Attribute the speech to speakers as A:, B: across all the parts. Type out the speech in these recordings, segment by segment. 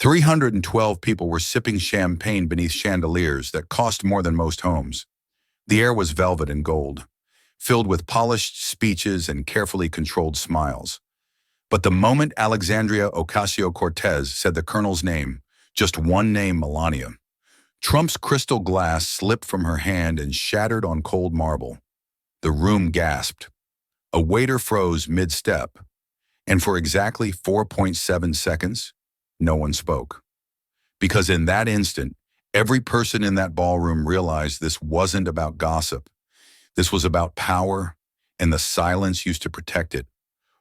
A: 312 people were sipping champagne beneath chandeliers that cost more than most homes. The air was velvet and gold, filled with polished speeches and carefully controlled smiles. But the moment Alexandria Ocasio-Cortez said the colonel's name, just one name, Melania, Trump's crystal glass slipped from her hand and shattered on cold marble. The room gasped. A waiter froze mid-step, and for exactly 4.7 seconds, no one spoke. Because in that instant, every person in that ballroom realized this wasn't about gossip. This was about power, and the silence used to protect it.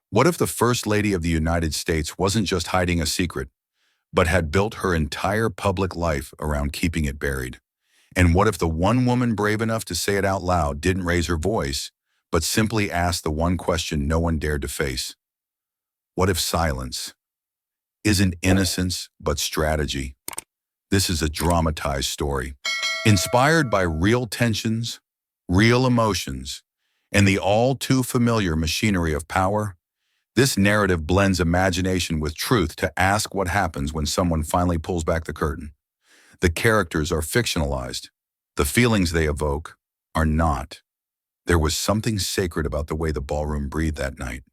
A: What if the First Lady of the United States wasn't just hiding a secret, but had built her entire public life around keeping it buried? And what if the one woman brave enough to say it out loud didn't raise her voice, but simply asked the one question no one dared to face? What if silence isn't innocence, but strategy? This is a dramatized story, inspired by real tensions, real emotions, and the all-too-familiar machinery of power. This narrative blends imagination with truth to ask what happens when someone finally pulls back the curtain. The characters are fictionalized. The feelings they evoke are not. There was something sacred about the way the ballroom breathed that night.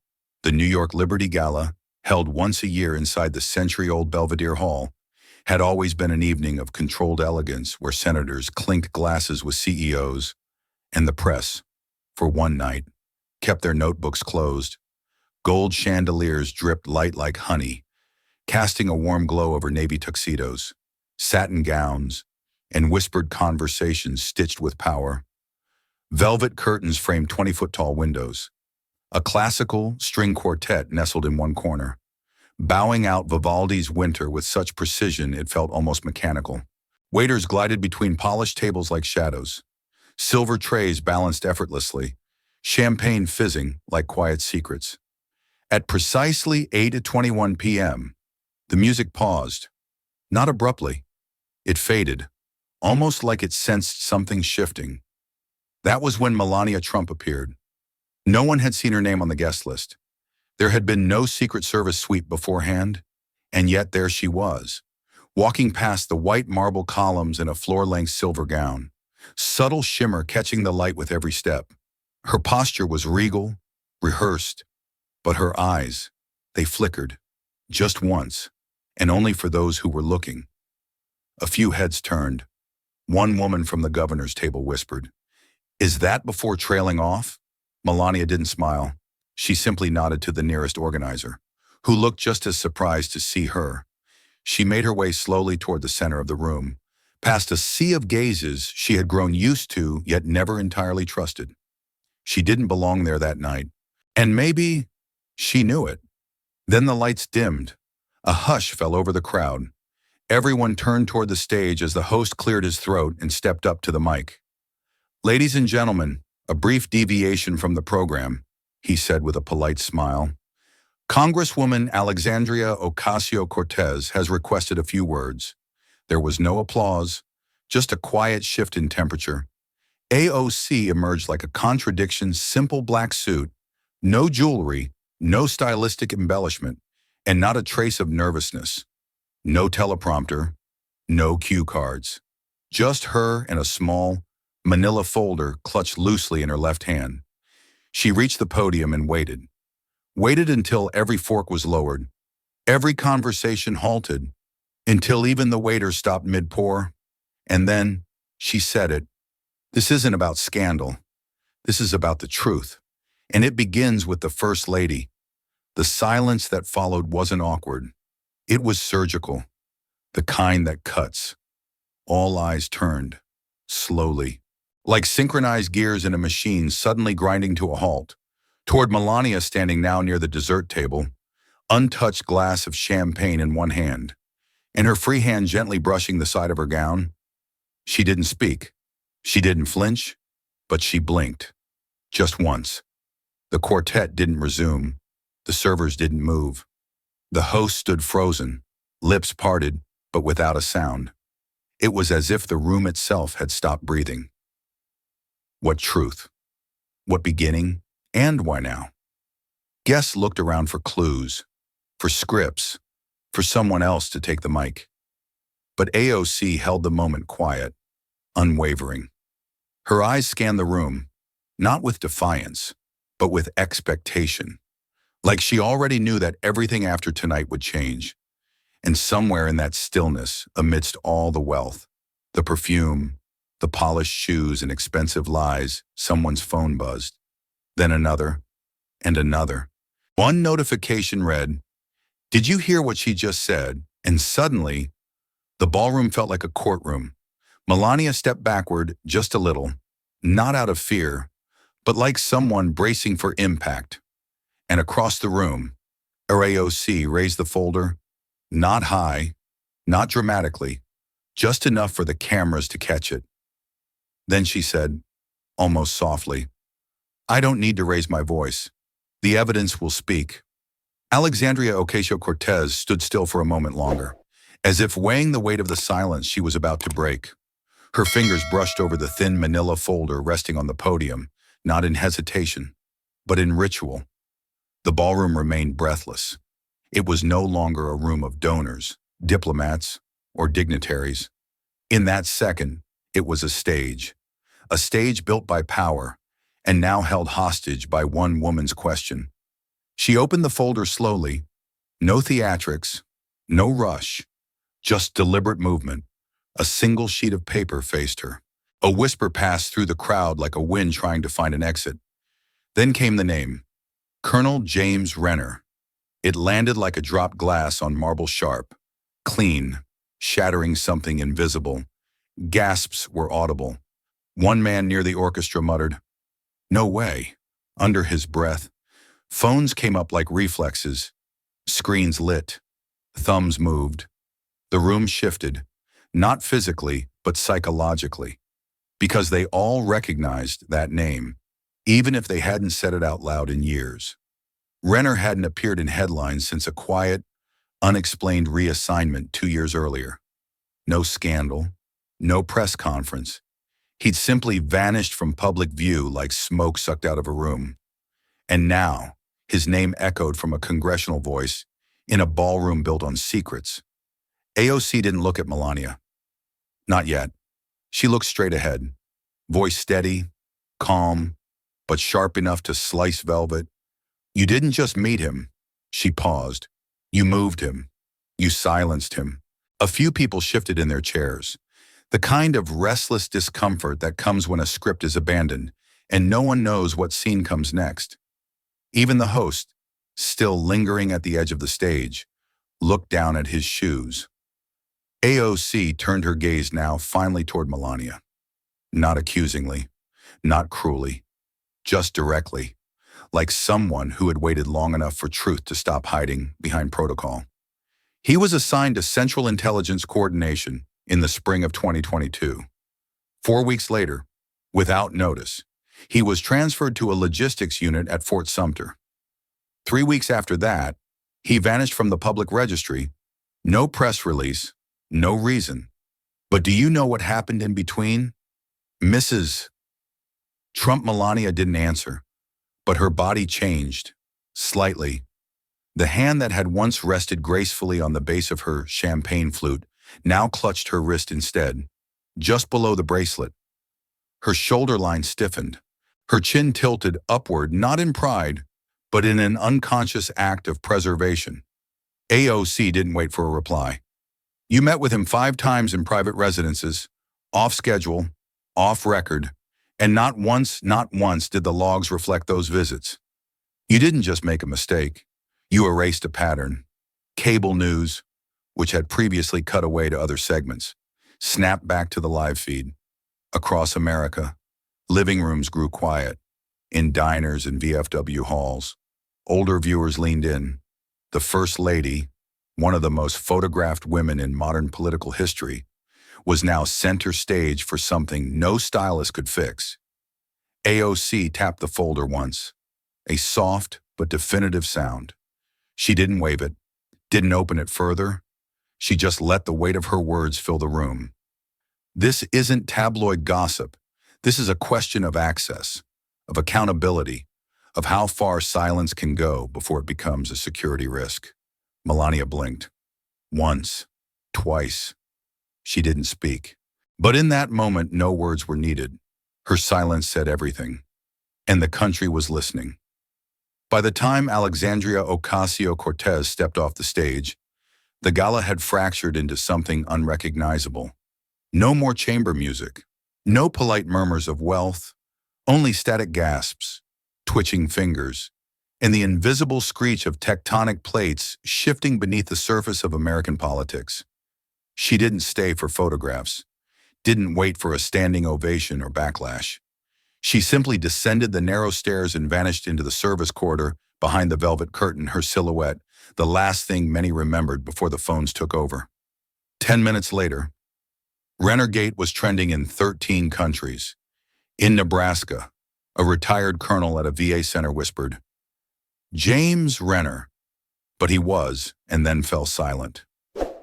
A: The New York Liberty Gala, held once a year inside the century-old Belvedere Hall, had always been an evening of controlled elegance where senators clinked glasses with CEOs, and the press, for one night, kept their notebooks closed. Gold chandeliers dripped light like honey, casting a warm glow over navy tuxedos, satin gowns, and whispered conversations stitched with power. Velvet curtains framed 20-foot-tall windows. A classical string quartet nestled in one corner, bowing out Vivaldi's Winter with such precision it felt almost mechanical. Waiters glided between polished tables like shadows. Silver trays balanced effortlessly, champagne fizzing like quiet secrets. At precisely 8:21 p.m., the music paused. Not abruptly. It faded, almost like it sensed something shifting. That was when Melania Trump appeared. No one had seen her name on the guest list. There had been no Secret Service sweep beforehand, and yet there she was, walking past the white marble columns in a floor-length silver gown, subtle shimmer catching the light with every step. Her posture was regal, rehearsed, but her eyes, they flickered, just once, and only for those who were looking. A few heads turned. One woman from the governor's table whispered, "Is that before trailing off?" Melania didn't smile. She simply nodded to the nearest organizer, who looked just as surprised to see her. She made her way slowly toward the center of the room, past a sea of gazes she had grown used to yet never entirely trusted. She didn't belong there that night, and maybe she knew it. Then the lights dimmed. A hush fell over the crowd. Everyone turned toward the stage as the host cleared his throat and stepped up to the mic. "Ladies and gentlemen, a brief deviation from the program," he said with a polite smile. "Congresswoman Alexandria Ocasio-Cortez has requested a few words." There was no applause, just a quiet shift in temperature. AOC emerged like a contradiction, simple black suit, no jewelry, no stylistic embellishment, and not a trace of nervousness. No teleprompter, no cue cards. Just her and a small, manila folder clutched loosely in her left hand. She reached the podium and waited. Waited until every fork was lowered, every conversation halted, until even the waiter stopped mid-pour. And then she said it. "This isn't about scandal. This is about the truth. And it begins with the First Lady." The silence that followed wasn't awkward. It was surgical, the kind that cuts. All eyes turned, slowly, like synchronized gears in a machine suddenly grinding to a halt, toward Melania standing now near the dessert table, untouched glass of champagne in one hand, and her free hand gently brushing the side of her gown. She didn't speak. She didn't flinch, but she blinked. Just once. The quartet didn't resume. The servers didn't move. The host stood frozen, lips parted, but without a sound. It was as if the room itself had stopped breathing. What truth? What beginning? And why now? Guests looked around for clues, for scripts, for someone else to take the mic. But AOC held the moment quiet, unwavering. Her eyes scanned the room, not with defiance, but with expectation. Like she already knew that everything after tonight would change. And somewhere in that stillness, amidst all the wealth, the perfume, the polished shoes and expensive lies, someone's phone buzzed. Then another, and another. One notification read, "Did you hear what she just said?" And suddenly, the ballroom felt like a courtroom. Melania stepped backward just a little, not out of fear, but like someone bracing for impact. And across the room, AOC raised the folder, not high, not dramatically, just enough for the cameras to catch it. Then she said, almost softly, "I don't need to raise my voice. The evidence will speak." Alexandria Ocasio-Cortez stood still for a moment longer, as if weighing the weight of the silence she was about to break. Her fingers brushed over the thin manila folder resting on the podium, not in hesitation, but in ritual. The ballroom remained breathless. It was no longer a room of donors, diplomats, or dignitaries. In that second, it was a stage built by power, and now held hostage by one woman's question. She opened the folder slowly, no theatrics, no rush, just deliberate movement. A single sheet of paper faced her. A whisper passed through the crowd like a wind trying to find an exit. Then came the name, Colonel James Renner. It landed like a dropped glass on marble sharp, clean, shattering something invisible. Gasps were audible. One man near the orchestra muttered, "No way," under his breath. Phones came up like reflexes. Screens lit. Thumbs moved. The room shifted, not physically, but psychologically, because they all recognized that name, even if they hadn't said it out loud in years. Renner hadn't appeared in headlines since a quiet, unexplained reassignment 2 years earlier. No scandal, no press conference. He'd simply vanished from public view like smoke sucked out of a room. And now, his name echoed from a congressional voice in a ballroom built on secrets. AOC didn't look at Melania. Not yet. She looked straight ahead, voice steady, calm, but sharp enough to slice velvet. "You didn't just meet him," she paused. "You moved him. You silenced him." A few people shifted in their chairs. The kind of restless discomfort that comes when a script is abandoned and no one knows what scene comes next. Even the host, still lingering at the edge of the stage, looked down at his shoes. AOC turned her gaze now finally toward Melania. Not accusingly, not cruelly, just directly, like someone who had waited long enough for truth to stop hiding behind protocol. He was assigned to Central Intelligence Coordination in the spring of 2022. 4 weeks later, without notice, he was transferred to a logistics unit at Fort Sumter. 3 weeks after that, he vanished from the public registry. No press release, no reason. But do you know what happened in between? Mrs. Trump Melania didn't answer, but her body changed, slightly. The hand that had once rested gracefully on the base of her champagne flute now clutched her wrist instead, just below the bracelet. Her shoulder line stiffened. Her chin tilted upward, not in pride, but in an unconscious act of preservation. AOC didn't wait for a reply. "You met with him 5 times in private residences, off schedule, off record, and not once did the logs reflect those visits. You didn't just make a mistake. You erased a pattern. Cable news, which had previously cut away to other segments, snapped back to the live feed. Across America, living rooms grew quiet. In diners and VFW halls, older viewers leaned in. The First Lady, one of the most photographed women in modern political history, was now center stage for something no stylist could fix. AOC tapped the folder once, a soft but definitive sound. She didn't wave it, didn't open it further. She just let the weight of her words fill the room. This isn't tabloid gossip. This is a question of access, of accountability, of how far silence can go before it becomes a security risk. Melania blinked. Once, twice, she didn't speak. But in that moment, no words were needed. Her silence said everything, and the country was listening. By the time Alexandria Ocasio-Cortez stepped off the stage, the gala had fractured into something unrecognizable. No more chamber music, no polite murmurs of wealth, only static gasps, twitching fingers, and the invisible screech of tectonic plates shifting beneath the surface of American politics. She didn't stay for photographs, didn't wait for a standing ovation or backlash. She simply descended the narrow stairs and vanished into the service corridor behind the velvet curtain, her silhouette, the last thing many remembered before the phones took over. 10 minutes later, Renner Gate was trending in 13 countries. In Nebraska, a retired colonel at a VA center whispered, "James Renner," but he was, and then fell silent,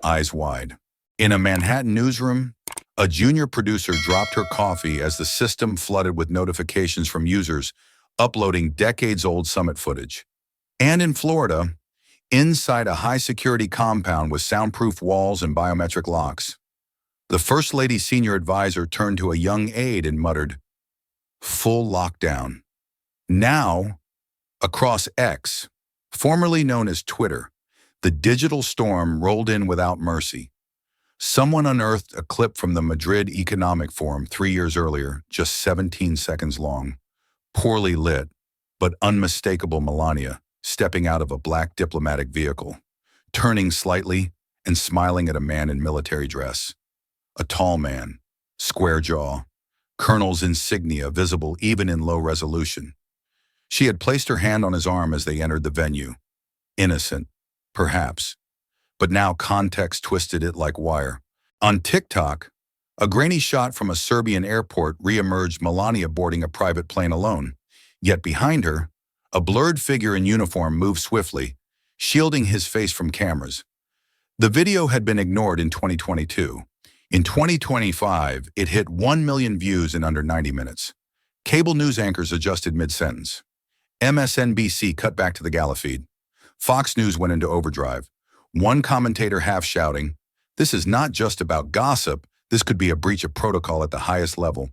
A: eyes wide. In a Manhattan newsroom, a junior producer dropped her coffee as the system flooded with notifications from users uploading decades-old summit footage. And in Florida, inside a high-security compound with soundproof walls and biometric locks, the First Lady's senior advisor turned to a young aide and muttered, "Full lockdown." Now, across X, formerly known as Twitter, the digital storm rolled in without mercy. Someone unearthed a clip from the Madrid Economic Forum 3 years earlier, just 17 seconds long. Poorly lit, but unmistakable Melania stepping out of a black diplomatic vehicle, turning slightly and smiling at a man in military dress. A tall man, square jaw, colonel's insignia visible even in low resolution. She had placed her hand on his arm as they entered the venue. Innocent, perhaps, but now context twisted it like wire. On TikTok, a grainy shot from a Serbian airport re-emerged Melania boarding a private plane alone. Yet behind her, a blurred figure in uniform moved swiftly, shielding his face from cameras. The video had been ignored in 2022. In 2025, it hit 1 million views in under 90 minutes. Cable news anchors adjusted mid-sentence. MSNBC cut back to the gala feed. Fox News went into overdrive. One commentator half shouting, "This is not just about gossip, this could be a breach of protocol at the highest level."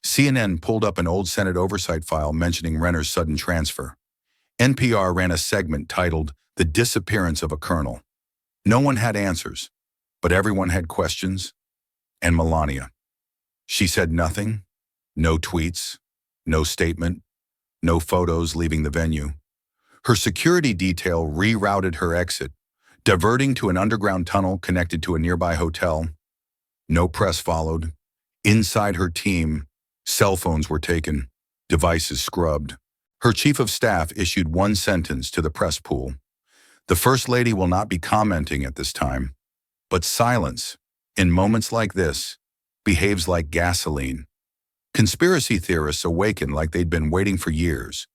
A: CNN pulled up an old Senate oversight file mentioning Renner's sudden transfer. NPR ran a segment titled, "The Disappearance of a Colonel." No one had answers, but everyone had questions. And Melania. She said nothing, no tweets, no statement, no photos leaving the venue. Her security detail rerouted her exit, diverting to an underground tunnel connected to a nearby hotel. No press followed. Inside her team, cell phones were taken, devices scrubbed. Her chief of staff issued one sentence to the press pool. "The First Lady will not be commenting at this time." But silence, in moments like this, behaves like gasoline. Conspiracy theorists awakened like they'd been waiting for years.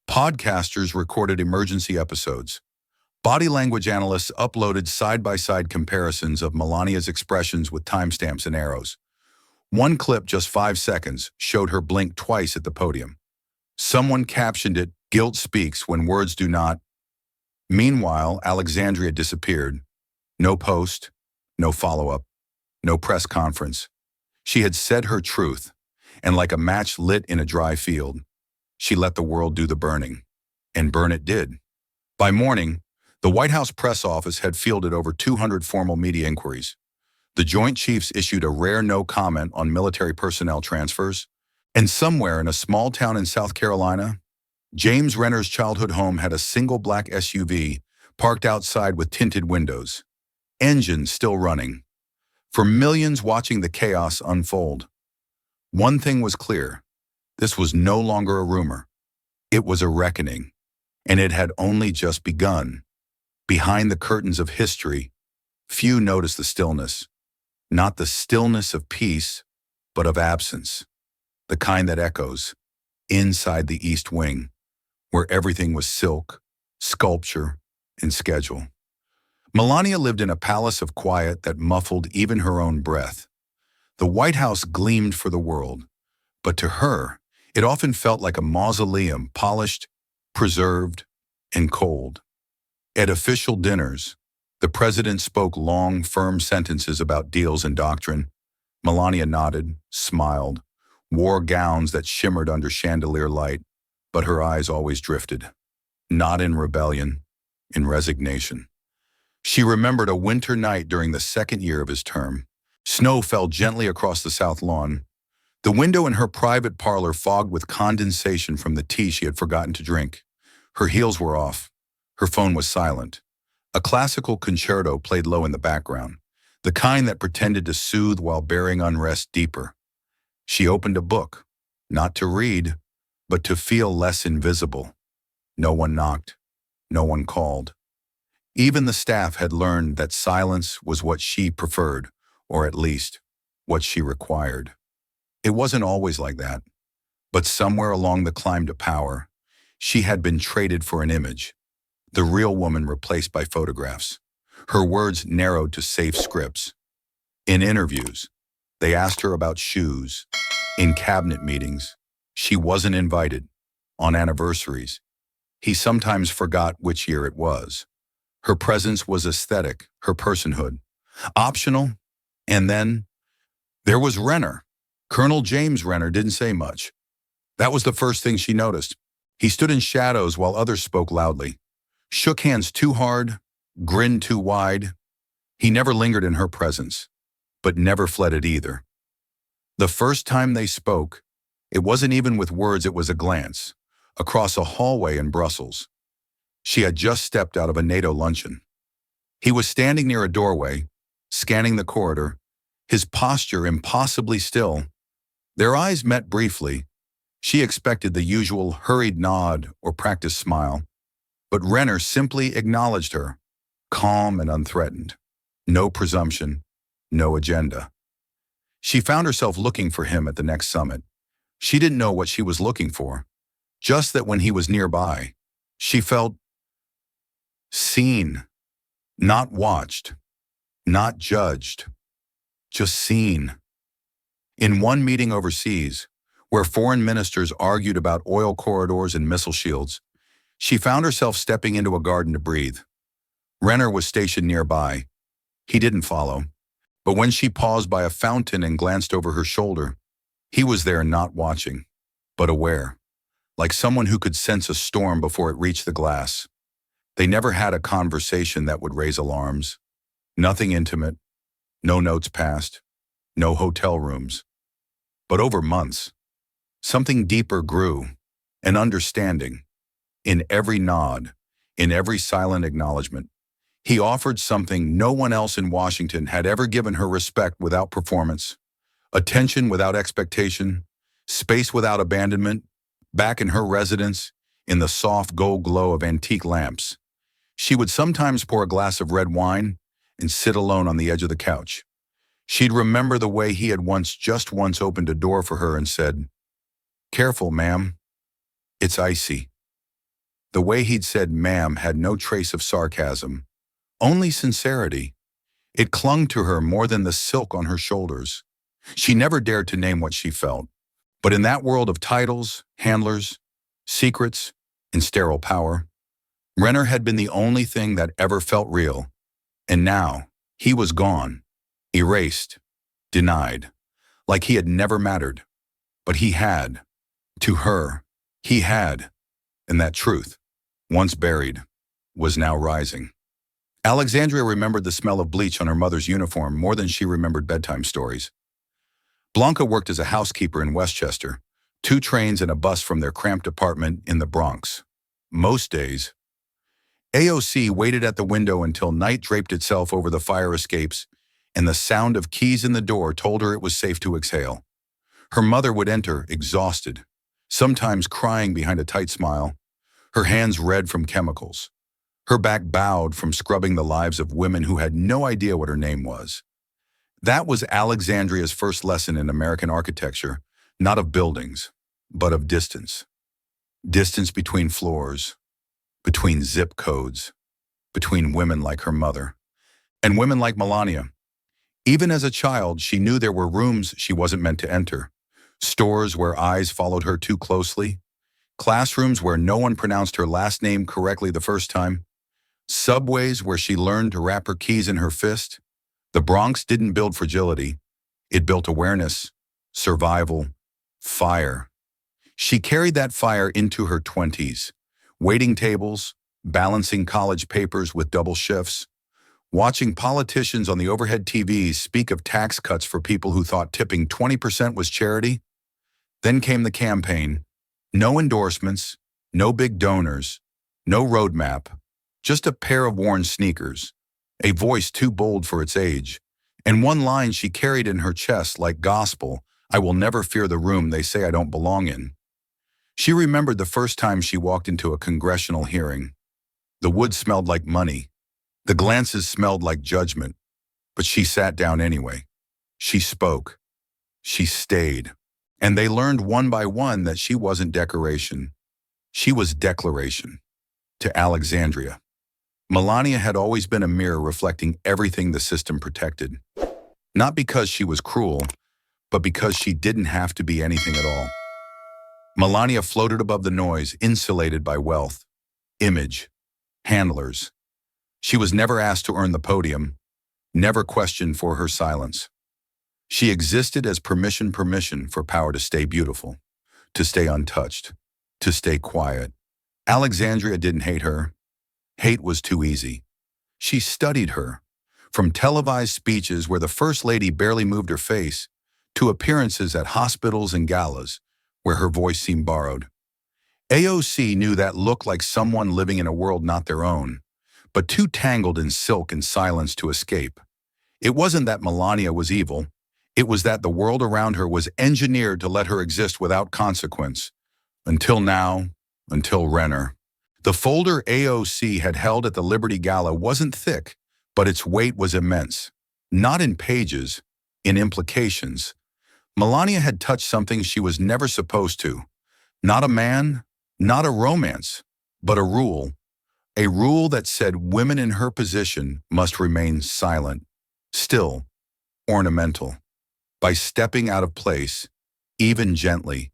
A: Podcasters recorded emergency episodes. Body language analysts uploaded side-by-side comparisons of Melania's expressions with timestamps and arrows. One clip, just 5 seconds, showed her blink twice at the podium. Someone captioned it, "Guilt speaks when words do not." Meanwhile, Alexandria disappeared. No post, no follow-up, no press conference. She had said her truth, and like a match lit in a dry field, she let the world do the burning. And burn it did. By morning, the White House press office had fielded over 200 formal media inquiries. The Joint Chiefs issued a rare no comment on military personnel transfers, and somewhere in a small town in South Carolina, James Renner's childhood home had a single black SUV parked outside with tinted windows, engines still running. For millions watching the chaos unfold, one thing was clear: this was no longer a rumor. It was a reckoning, and it had only just begun. Behind the curtains of history, few noticed the stillness. Not the stillness of peace, but of absence. The kind that echoes inside the East Wing, where everything was silk, sculpture, and schedule. Melania lived in a palace of quiet that muffled even her own breath. The White House gleamed for the world, but to her, it often felt like a mausoleum, polished, preserved, and cold. At official dinners, The president spoke long, firm sentences about deals and doctrine. Melania nodded, smiled, wore gowns that shimmered under chandelier light, but her eyes always drifted. Not in rebellion, in resignation. She remembered a winter night during the second year of his term. Snow fell gently across the south lawn. The window in her private parlor fogged with condensation from the tea she had forgotten to drink. Her heels were off. Her phone was silent. A classical concerto played low in the background, the kind that pretended to soothe while burying unrest deeper. She opened a book, not to read, but to feel less invisible. No one knocked. No one called. Even the staff had learned that silence was what she preferred, or at least, what she required. It wasn't always like that, but somewhere along the climb to power, she had been traded for an image, the real woman replaced by photographs. Her words narrowed to safe scripts. In interviews, they asked her about shoes. In cabinet meetings, she wasn't invited. On anniversaries, he sometimes forgot which year it was. Her presence was aesthetic, her personhood, optional. And then there was Renner. Colonel James Renner didn't say much. That was the first thing she noticed. He stood in shadows while others spoke loudly, shook hands too hard, grinned too wide. He never lingered in her presence, but never fled it either. The first time they spoke, it wasn't even with words, it was a glance, across a hallway in Brussels. She had just stepped out of a NATO luncheon. He was standing near a doorway, scanning the corridor, his posture impossibly still. Their eyes met briefly. She expected the usual hurried nod or practiced smile, but Renner simply acknowledged her, calm and unthreatened. No presumption, no agenda. She found herself looking for him at the next summit. She didn't know what she was looking for, just that when he was nearby, she felt seen, not watched, not judged, just seen. In one meeting overseas, where foreign ministers argued about oil corridors and missile shields, she found herself stepping into a garden to breathe. Renner was stationed nearby. He didn't follow, but when she paused by a fountain and glanced over her shoulder, he was there, not watching, but aware, like someone who could sense a storm before it reached the glass. They never had a conversation that would raise alarms. Nothing intimate, no notes passed, no hotel rooms. But over months, something deeper grew, an understanding. In every nod, in every silent acknowledgement, he offered something no one else in Washington had ever given her: respect without performance, attention without expectation, space without abandonment. Back in her residence, in the soft gold glow of antique lamps, she would sometimes pour a glass of red wine and sit alone on the edge of the couch. She'd remember the way he had just once opened a door for her and said, "Careful, ma'am, it's icy." The way he'd said ma'am had no trace of sarcasm, only sincerity. It clung to her more than the silk on her shoulders. She never dared to name what she felt. But in that world of titles, handlers, secrets, and sterile power, Renner had been the only thing that ever felt real. And now, he was gone, erased, denied, like he had never mattered. But he had. To her, he had. And that truth, once buried, was now rising. Alexandria remembered the smell of bleach on her mother's uniform more than she remembered bedtime stories. Blanca worked as a housekeeper in Westchester, 2 trains and a bus from their cramped apartment in the Bronx. Most days, AOC waited at the window until night draped itself over the fire escapes and the sound of keys in the door told her it was safe to exhale. Her mother would enter, exhausted, sometimes crying behind a tight smile, her hands red from chemicals, her back bowed from scrubbing the lives of women who had no idea what her name was. That was Alexandria's first lesson in American architecture, not of buildings, but of distance. Distance between floors, between zip codes, between women like her mother, and women like Melania. Even as a child, she knew there were rooms she wasn't meant to enter, stores where eyes followed her too closely, classrooms where no one pronounced her last name correctly the first time. subways where she learned to wrap her keys in her fist. The Bronx didn't build fragility. It built awareness, survival, fire. She carried that fire into her 20s, waiting tables, balancing college papers with double shifts, watching politicians on the overhead TVs speak of tax cuts for people who thought tipping 20% was charity. Then came the campaign. No endorsements, no big donors, no roadmap, just a pair of worn sneakers, a voice too bold for its age, and one line she carried in her chest like gospel: "I will never fear the room they say I don't belong in." She remembered the first time she walked into a congressional hearing. The wood smelled like money. The glances smelled like judgment. But she sat down anyway. She spoke. She stayed. And they learned one by one that she wasn't decoration. She was declaration. To Alexandria. Melania had always been a mirror reflecting everything the system protected. Not because she was cruel, but because she didn't have to be anything at all. Melania floated above the noise, insulated by wealth, image, handlers. She was never asked to earn the podium, never questioned for her silence. She existed as permission for power to stay beautiful, to stay untouched, to stay quiet. Alexandria didn't hate her. Hate was too easy. She studied her, from televised speeches where the First Lady barely moved her face, to appearances at hospitals and galas where her voice seemed borrowed. AOC knew that looked like someone living in a world not their own, but too tangled in silk and silence to escape. It wasn't that Melania was evil. It was that the world around her was engineered to let her exist without consequence. Until now, until Renner. The folder AOC had held at the Liberty Gala wasn't thick, but its weight was immense. Not in pages, in implications. Melania had touched something she was never supposed to. Not a man, not a romance, but a rule. A rule that said women in her position must remain silent, still, ornamental. By stepping out of place, even gently,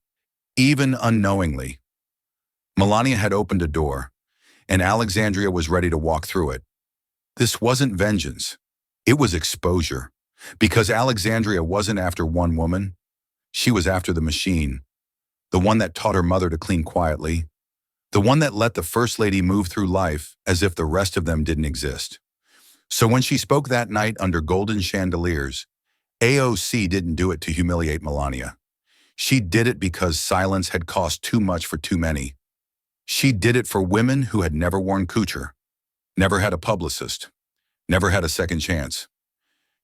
A: even unknowingly. Melania had opened a door, and Alexandria was ready to walk through it. This wasn't vengeance. It was exposure. Because Alexandria wasn't after one woman. She was after the machine. The one that taught her mother to clean quietly. The one that let the First Lady move through life as if the rest of them didn't exist. So when she spoke that night under golden chandeliers, AOC didn't do it to humiliate Melania. She did it because silence had cost too much for too many. She did it for women who had never worn couture, never had a publicist, never had a second chance.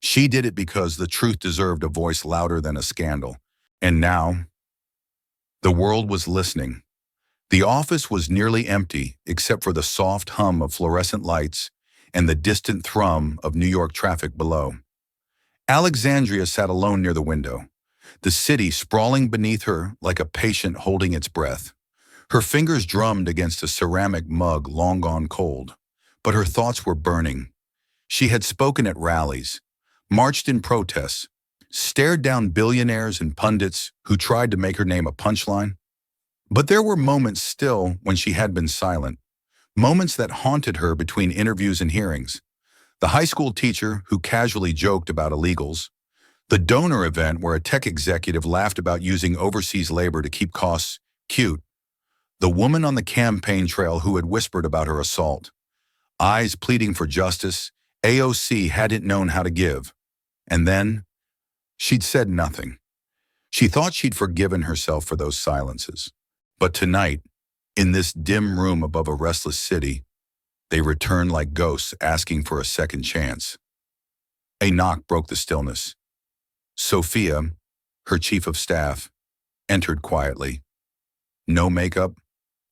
A: She did it because the truth deserved a voice louder than a scandal. And now, the world was listening. The office was nearly empty except for the soft hum of fluorescent lights and the distant thrum of New York traffic below. Alexandria sat alone near the window, the city sprawling beneath her like a patient holding its breath. Her fingers drummed against a ceramic mug long gone cold, but her thoughts were burning. She had spoken at rallies, marched in protests, stared down billionaires and pundits who tried to make her name a punchline. But there were moments still when she had been silent, moments that haunted her between interviews and hearings. The high school teacher who casually joked about illegals, the donor event where a tech executive laughed about using overseas labor to keep costs cute, the woman on the campaign trail who had whispered about her assault. Eyes pleading for justice, AOC hadn't known how to give. And then, she'd said nothing. She thought she'd forgiven herself for those silences. But tonight, in this dim room above a restless city, they returned like ghosts asking for a second chance. A knock broke the stillness. Sophia, her chief of staff, entered quietly. No makeup,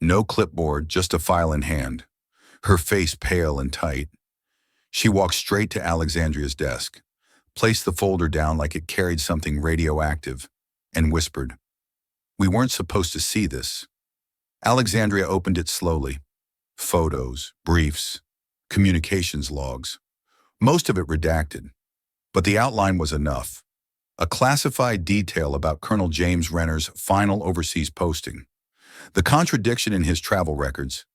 A: no clipboard, just a file in hand, her face pale and tight. She walked straight to Alexandria's desk, placed the folder down like it carried something radioactive, and whispered, "We weren't supposed to see this." Alexandria opened it slowly. Photos, briefs, communications logs. Most of it redacted, but the outline was enough. A classified detail about Colonel James Renner's final overseas posting. The contradiction in his travel records,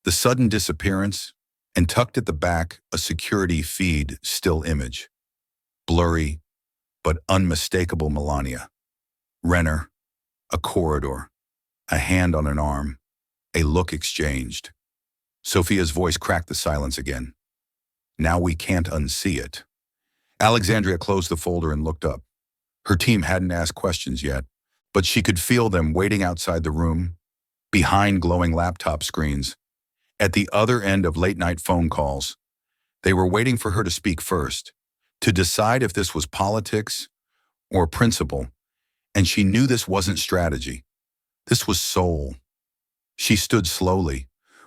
A: the sudden disappearance, and tucked at the back, a security feed still image. Blurry, but unmistakable Melania. Renner, a corridor, a hand on an arm, a look exchanged. Sophia's voice cracked the silence again. Now we can't unsee it. Alexandria closed the folder and looked up. Her team hadn't asked questions yet, but she could feel them waiting outside the room, behind glowing laptop screens, at the other end of late-night phone calls. They were waiting for her to speak first, to decide if this was politics or principle, and she knew this wasn't strategy. This was soul. She stood slowly,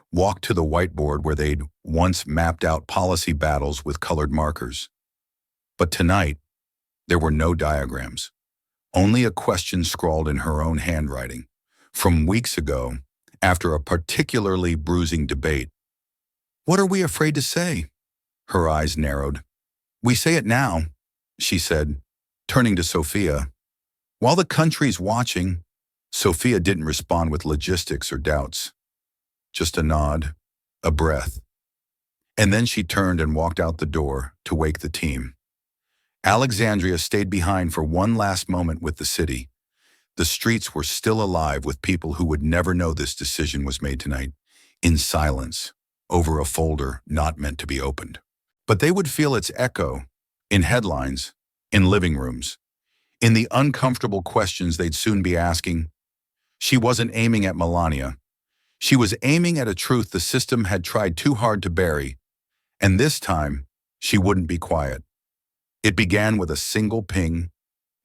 A: walked to the whiteboard where they'd once mapped out policy battles with colored markers. But tonight, there were no diagrams, only a question scrawled in her own handwriting, from weeks ago, after a particularly bruising debate. "What are we afraid to say?" Her eyes narrowed. "We say it now," she said, turning to Sophia. "While the country's watching." Sophia didn't respond with logistics or doubts. Just a nod, a breath. And then she turned and walked out the door to wake the team. Alexandria stayed behind for one last moment with the city. The streets were still alive with people who would never know this decision was made tonight, in silence, over a folder not meant to be opened. But they would feel its echo, in headlines, in living rooms, in the uncomfortable questions they'd soon be asking. She wasn't aiming at Melania. She was aiming at a truth the system had tried too hard to bury, and this time, she wouldn't be quiet. It began with a single ping,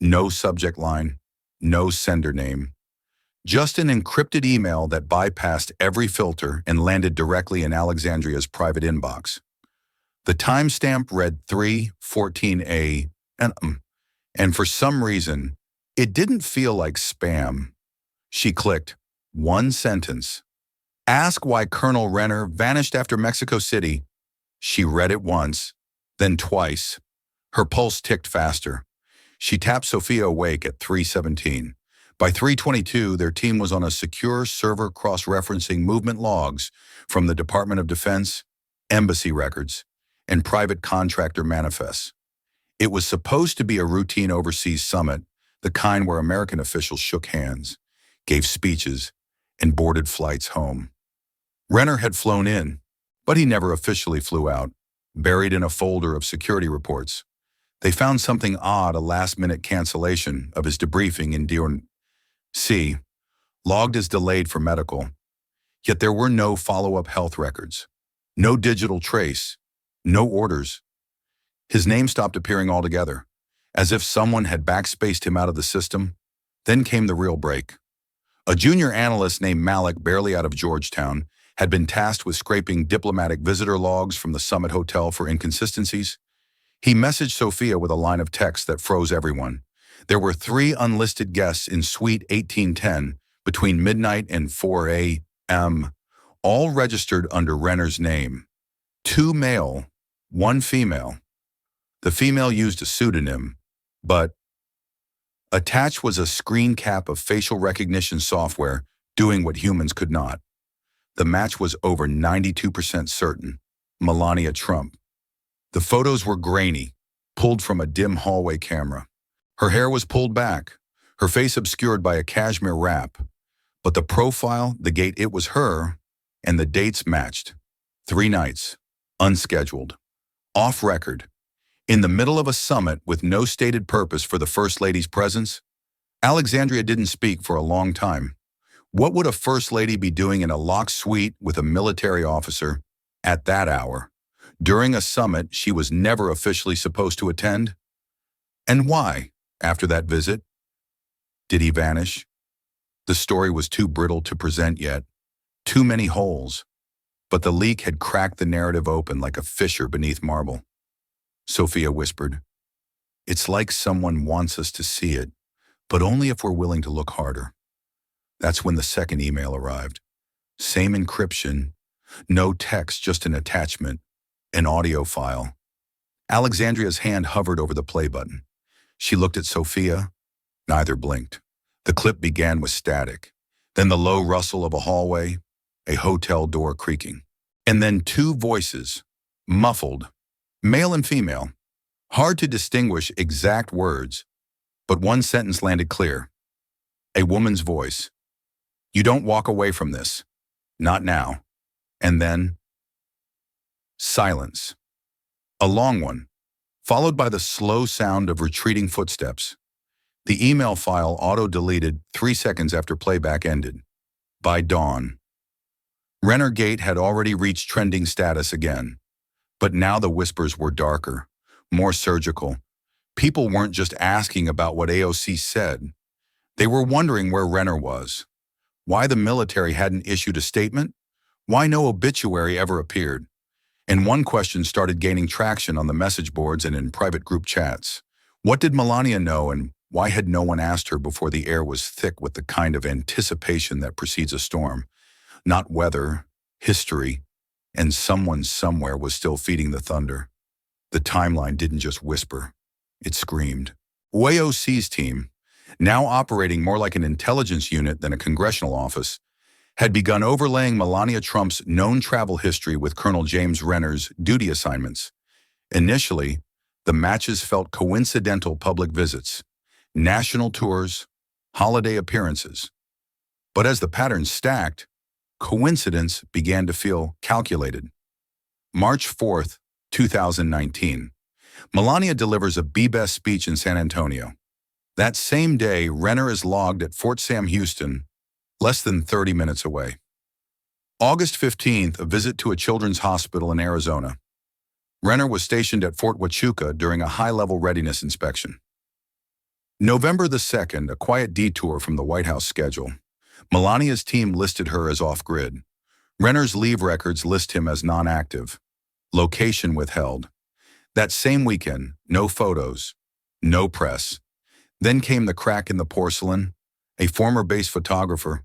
A: no subject line, no sender name, just an encrypted email that bypassed every filter and landed directly in Alexandria's private inbox. The timestamp read 3:14 a.m., and for some reason, it didn't feel like spam. She clicked, one sentence. "Ask why Colonel Renner vanished after Mexico City." She read it once, then twice. Her pulse ticked faster. She tapped Sophia awake at 3:17. By 3:22, their team was on a secure server cross-referencing movement logs from the Department of Defense, embassy records, and private contractor manifests. It was supposed to be a routine overseas summit, the kind where American officials shook hands, gave speeches, and boarded flights home. Renner had flown in, but he never officially flew out, buried in a folder of security reports. They found something odd, a last-minute cancellation of his debriefing in D.C., logged as delayed for medical. Yet there were no follow-up health records, no digital trace, no orders. His name stopped appearing altogether, as if someone had backspaced him out of the system. Then came the real break. A junior analyst named Malik, barely out of Georgetown, had been tasked with scraping diplomatic visitor logs from the Summit Hotel for inconsistencies. He messaged Sophia with a line of text that froze everyone. There were 3 unlisted guests in Suite 1810 between midnight and 4 a.m., all registered under Renner's name. 2 male, 1 female. The female used a pseudonym, but attached was a screen cap of facial recognition software doing what humans could not. The match was over 92% certain. Melania Trump. The photos were grainy, pulled from a dim hallway camera. Her hair was pulled back, her face obscured by a cashmere wrap. But the profile, the gait, it was her, and the dates matched. 3 nights, unscheduled, off record, in the middle of a summit with no stated purpose for the First Lady's presence. Alexandria didn't speak for a long time. What would a First Lady be doing in a locked suite with a military officer at that hour, during a summit she was never officially supposed to attend? And why, after that visit, did he vanish? The story was too brittle to present yet, too many holes, but the leak had cracked the narrative open like a fissure beneath marble. Sophia whispered, "It's like someone wants us to see it, but only if we're willing to look harder." That's when the second email arrived. Same encryption, no text, just an attachment, an audio file. Alexandria's hand hovered over the play button. She looked at Sophia. Neither blinked. The clip began with static, then the low rustle of a hallway, a hotel door creaking. And then two voices, muffled, male and female. Hard to distinguish exact words, but one sentence landed clear. A woman's voice. You don't walk away from this. Not now. And then, silence. A long one, followed by the slow sound of retreating footsteps. The email file auto-deleted 3 seconds after playback ended. By dawn. Renner Gate had already reached trending status again. But now the whispers were darker, more surgical. People weren't just asking about what AOC said. They were wondering where Renner was. Why the military hadn't issued a statement? Why no obituary ever appeared? And one question started gaining traction on the message boards and in private group chats. What did Melania know, and why had no one asked her before the air was thick with the kind of anticipation that precedes a storm? Not weather, history, and someone somewhere was still feeding the thunder. The timeline didn't just whisper, it screamed. AOC's team, now operating more like an intelligence unit than a congressional office, had begun overlaying Melania Trump's known travel history with Colonel James Renner's duty assignments. Initially, the matches felt coincidental public visits, national tours, holiday appearances. But as the patterns stacked, coincidence began to feel calculated. March 4th, 2019. Melania delivers a Be-Best speech in San Antonio. That same day, Renner is logged at Fort Sam Houston, less than 30 minutes away. August 15th, a visit to a children's hospital in Arizona. Renner was stationed at Fort Huachuca during a high-level readiness inspection. November the 2nd, a quiet detour from the White House schedule. Melania's team listed her as off-grid. Renner's leave records list him as non-active. Location withheld. That same weekend, no photos, no press. Then came the crack in the porcelain. A former base photographer,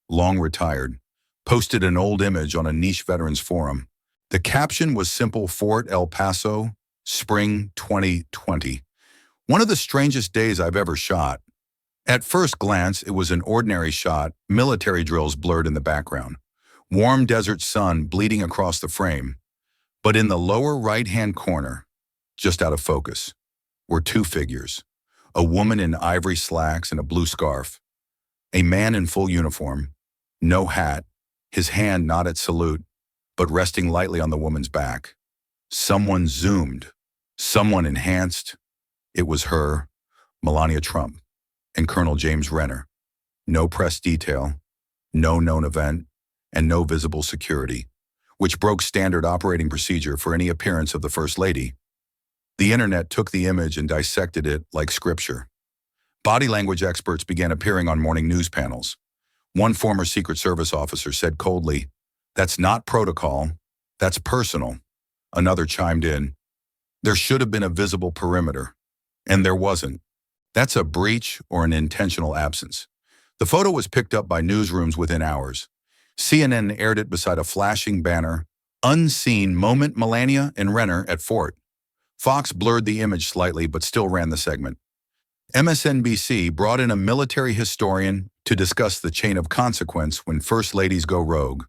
A: long retired, posted an old image on a niche veterans forum. The caption was simple: Fort El Paso, spring 2020. One of the strangest days I've ever shot. At first glance, it was an ordinary shot, military drills blurred in the background, warm desert sun bleeding across the frame. But in the lower right-hand corner, just out of focus, were two figures, a woman in ivory slacks and a blue scarf, a man in full uniform, no hat, his hand not at salute, but resting lightly on the woman's back. Someone zoomed, someone enhanced. It was her, Melania Trump, and Colonel James Renner. No press detail, no known event, and no visible security, which broke standard operating procedure for any appearance of the First Lady. The internet took the image and dissected it like scripture. Body language experts began appearing on morning news panels. One former Secret Service officer said coldly, "That's not protocol, that's personal." Another chimed in, "There should have been a visible perimeter." And there wasn't. That's a breach or an intentional absence. The photo was picked up by newsrooms within hours. CNN aired it beside a flashing banner, "Unseen moment Melania and Renner at Fort." Fox blurred the image slightly but still ran the segment. MSNBC brought in a military historian to discuss the chain of consequence when First Ladies go rogue.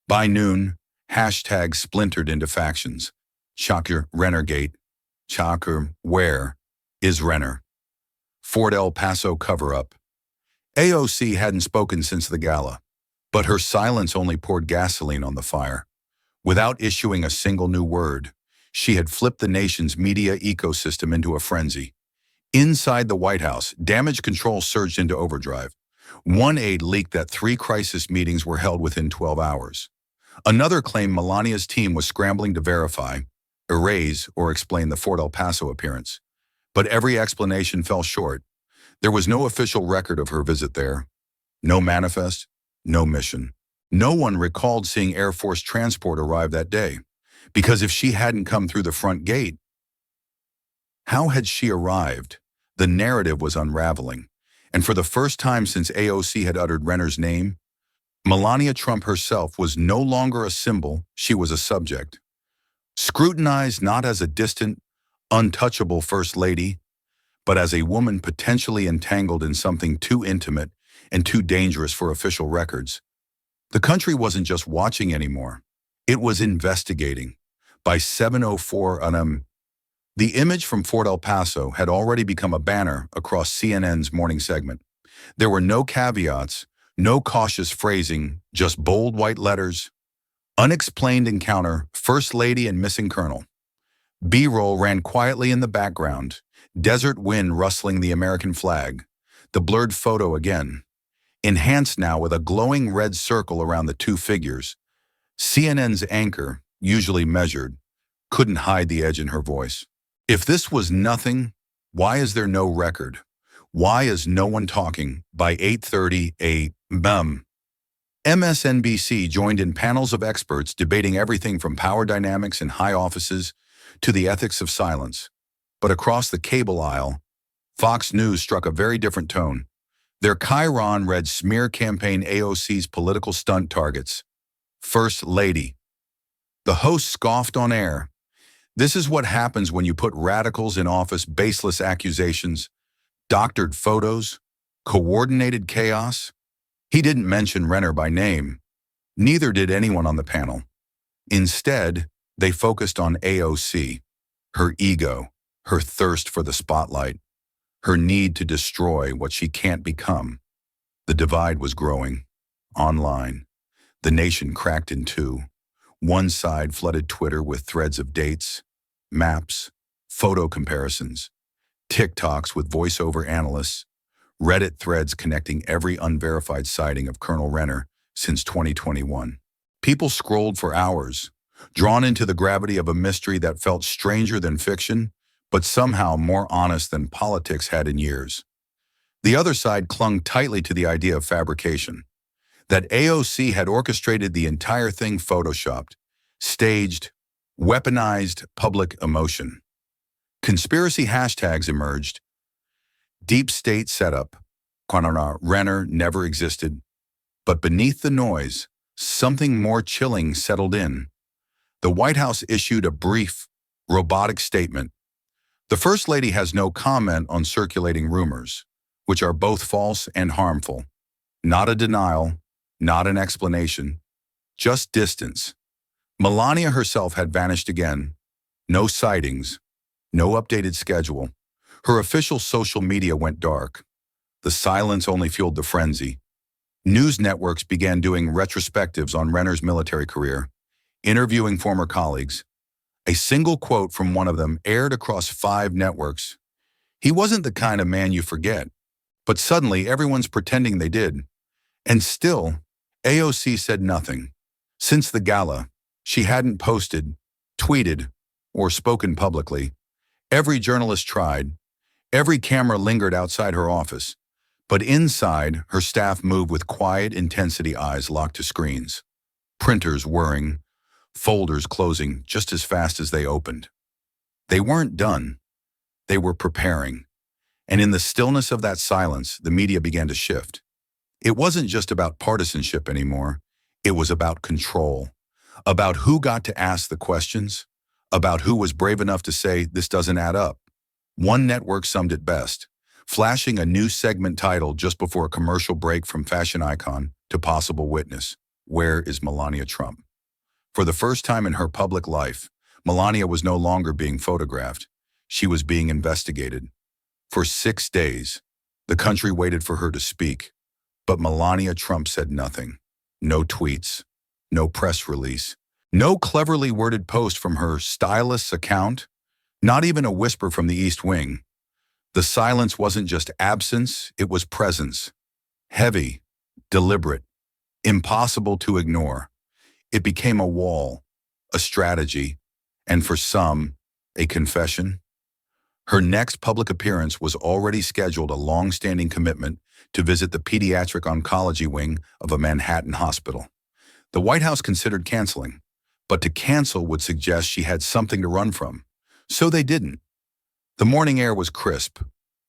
A: By noon, hashtags splintered into factions. Shocker, Rennergate. Shocker, where is Renner? Fort El Paso cover-up. AOC hadn't spoken since the gala, but her silence only poured gasoline on the fire. Without issuing a single new word, she had flipped the nation's media ecosystem into a frenzy. Inside the White House, damage control surged into overdrive. One aide leaked that 3 crisis meetings were held within 12 hours. Another claimed Melania's team was scrambling to verify, erase, or explain the Fort El Paso appearance. But every explanation fell short. There was no official record of her visit there. No manifest, no mission. No one recalled seeing Air Force transport arrive that day, because if she hadn't come through the front gate, how had she arrived? The narrative was unraveling, and for the first time since AOC had uttered Renner's name, Melania Trump herself was no longer a symbol, she was a subject. Scrutinized not as a distant, untouchable First Lady, but as a woman potentially entangled in something too intimate and too dangerous for official records. The country wasn't just watching anymore. It was investigating. By 7:04 a.m., the image from Fort El Paso had already become a banner across CNN's morning segment. There were no caveats, no cautious phrasing, just bold white letters. Unexplained encounter, First Lady and missing Colonel. B-roll ran quietly in the background, desert wind rustling the American flag. The blurred photo again, enhanced now with a glowing red circle around the two figures. CNN's anchor, usually measured, couldn't hide the edge in her voice. If this was nothing, why is there no record? Why is no one talking? By 8:30 a.m., MSNBC joined in panels of experts debating everything from power dynamics in high offices to the ethics of silence. But across the cable aisle, Fox News struck a very different tone. Their chyron read smear campaign AOC's political stunt targets. First Lady. The host scoffed on air. This is what happens when you put radicals in office, baseless accusations, doctored photos, coordinated chaos. He didn't mention Renner by name. Neither did anyone on the panel. Instead, they focused on AOC, her ego, her thirst for the spotlight, her need to destroy what she can't become. The divide was growing. Online, the nation cracked in two. One side flooded Twitter with threads of dates, maps, photo comparisons, TikToks with voiceover analysts, Reddit threads connecting every unverified sighting of Colonel Renner since 2021. People scrolled for hours, drawn into the gravity of a mystery that felt stranger than fiction, but somehow more honest than politics had in years. The other side clung tightly to the idea of fabrication, that AOC had orchestrated the entire thing, photoshopped, staged, weaponized public emotion. Conspiracy hashtags emerged. Deep state setup. Renner never existed. But beneath the noise, something more chilling settled in. The White House issued a brief, robotic statement. The First Lady has no comment on circulating rumors, which are both false and harmful. Not a denial, not an explanation, just distance. Melania herself had vanished again. No sightings, no updated schedule. Her official social media went dark. The silence only fueled the frenzy. News networks began doing retrospectives on Renner's military career, interviewing former colleagues. A single quote from one of them aired across 5 networks. He wasn't the kind of man you forget, but suddenly everyone's pretending they did. And still, AOC said nothing. Since the gala, she hadn't posted, tweeted, or spoken publicly. Every journalist tried. Every camera lingered outside her office. But inside, her staff moved with quiet intensity, eyes locked to screens. Printers whirring, folders closing just as fast as they opened. They weren't done. They were preparing. And in the stillness of that silence, the media began to shift. It wasn't just about partisanship anymore. It was about control, about who got to ask the questions, about who was brave enough to say, this doesn't add up. One network summed it best, flashing a new segment title just before a commercial break from fashion icon to possible witness. Where is Melania Trump? For the first time in her public life, Melania was no longer being photographed. She was being investigated. For 6 days, the country waited for her to speak. But Melania Trump said nothing. No tweets, no press release, no cleverly worded post from her stylist's account, not even a whisper from the East Wing. The silence wasn't just absence, it was presence. Heavy, deliberate, impossible to ignore. It became a wall, a strategy, and for some, a confession. Her next public appearance was already scheduled, a long-standing commitment to visit the pediatric oncology wing of a Manhattan hospital. The White House considered canceling, but to cancel would suggest she had something to run from. So they didn't. The morning air was crisp,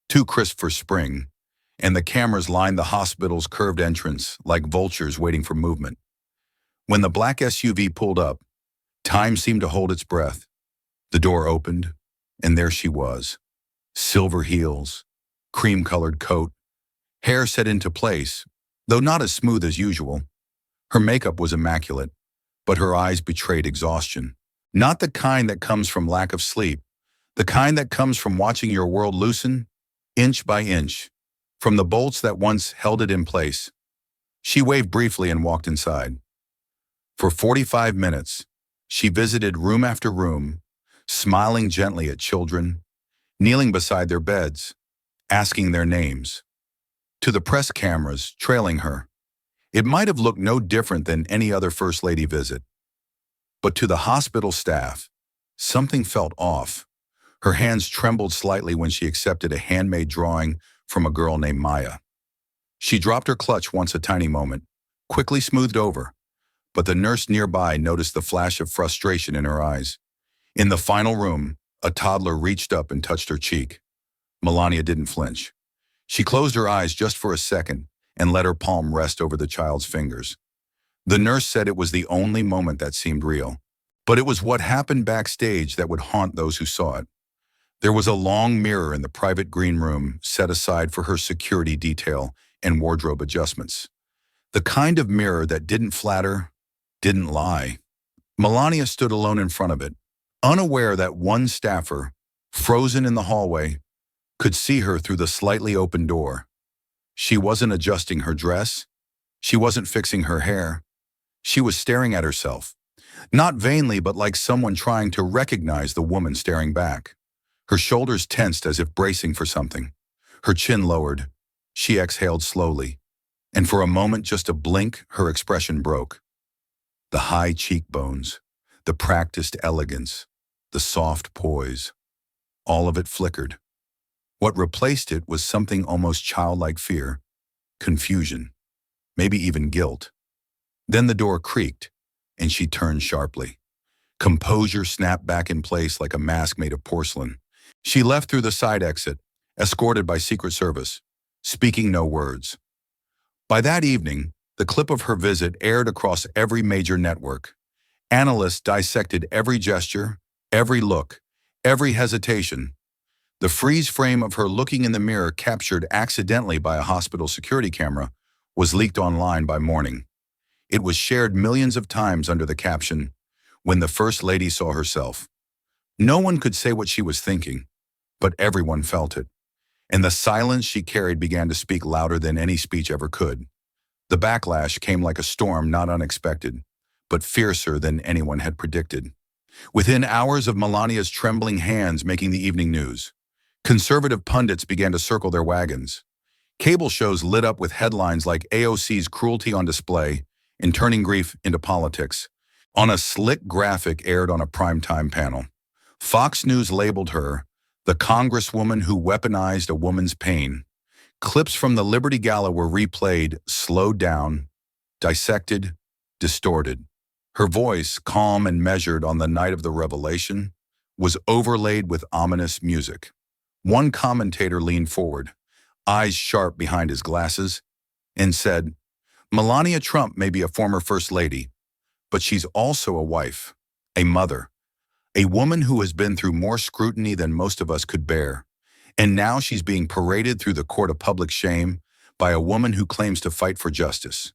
A: too crisp for spring, and the cameras lined the hospital's curved entrance like vultures waiting for movement. When the black SUV pulled up, time seemed to hold its breath. The door opened, and there she was. Silver heels, cream-colored coat, hair set into place, though not as smooth as usual. Her makeup was immaculate, but her eyes betrayed exhaustion. Not the kind that comes from lack of sleep, the kind that comes from watching your world loosen, inch by inch, from the bolts that once held it in place. She waved briefly and walked inside. For 45 minutes, she visited room after room, smiling gently at children, kneeling beside their beds, asking their names. To the press cameras trailing her, it might have looked no different than any other First Lady visit. But to the hospital staff, something felt off. Her hands trembled slightly when she accepted a handmade drawing from a girl named Maya. She dropped her clutch once a tiny moment, quickly smoothed over, but the nurse nearby noticed the flash of frustration in her eyes. In the final room, a toddler reached up and touched her cheek. Melania didn't flinch. She closed her eyes just for a second and let her palm rest over the child's fingers. The nurse said it was the only moment that seemed real, but it was what happened backstage that would haunt those who saw it. There was a long mirror in the private green room set aside for her security detail and wardrobe adjustments. The kind of mirror that didn't flatter, didn't lie. Melania stood alone in front of it, unaware that one staffer, frozen in the hallway, could see her through the slightly open door. She wasn't adjusting her dress. She wasn't fixing her hair. She was staring at herself, not vainly but like someone trying to recognize the woman staring back. Her shoulders tensed as if bracing for something. Her chin lowered. She exhaled slowly, and for a moment, just a blink, her expression broke. The high cheekbones, the practiced elegance, the soft poise, all of it flickered. What replaced it was something almost childlike: fear, confusion, maybe even guilt. Then the door creaked, and she turned sharply. Composure snapped back in place like a mask made of porcelain. She left through the side exit, escorted by Secret Service, speaking no words. By that evening, the clip of her visit aired across every major network. Analysts dissected every gesture, every look, every hesitation. The freeze frame of her looking in the mirror, captured accidentally by a hospital security camera, was leaked online by morning. It was shared millions of times under the caption, "When the First Lady saw herself." No one could say what she was thinking, but everyone felt it. And the silence she carried began to speak louder than any speech ever could. The backlash came like a storm, not unexpected, but fiercer than anyone had predicted. Within hours of Melania's trembling hands making the evening news, conservative pundits began to circle their wagons. Cable shows lit up with headlines like "AOC's cruelty on display" and "Turning grief into politics" on a slick graphic aired on a primetime panel. Fox News labeled her the Congresswoman who weaponized a woman's pain. Clips from the Liberty Gala were replayed, slowed down, dissected, distorted. Her voice, calm and measured on the night of the revelation, was overlaid with ominous music. One commentator leaned forward, eyes sharp behind his glasses, and said, "Melania Trump may be a former First Lady, but she's also a wife, a mother, a woman who has been through more scrutiny than most of us could bear. And now she's being paraded through the court of public shame by a woman who claims to fight for justice.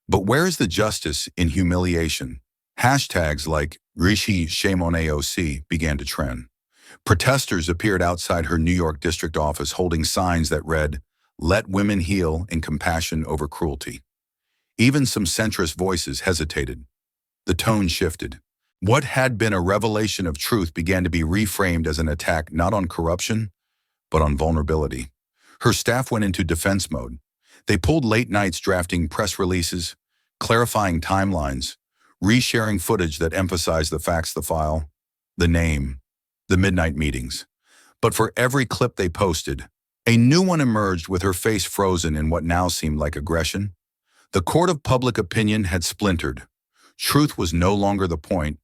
A: But where is the justice in humiliation?" Hashtags like "Rishi shame on AOC" began to trend. Protesters appeared outside her New York district office holding signs that read, "Let women heal and compassion over cruelty." Even some centrist voices hesitated. The tone shifted. What had been a revelation of truth began to be reframed as an attack not on corruption, but on vulnerability. Her staff went into defense mode. They pulled late nights drafting press releases, clarifying timelines, resharing footage that emphasized the facts: the file, the name, the midnight meetings. But for every clip they posted, a new one emerged with her face frozen in what now seemed like aggression. The court of public opinion had splintered. Truth was no longer the point.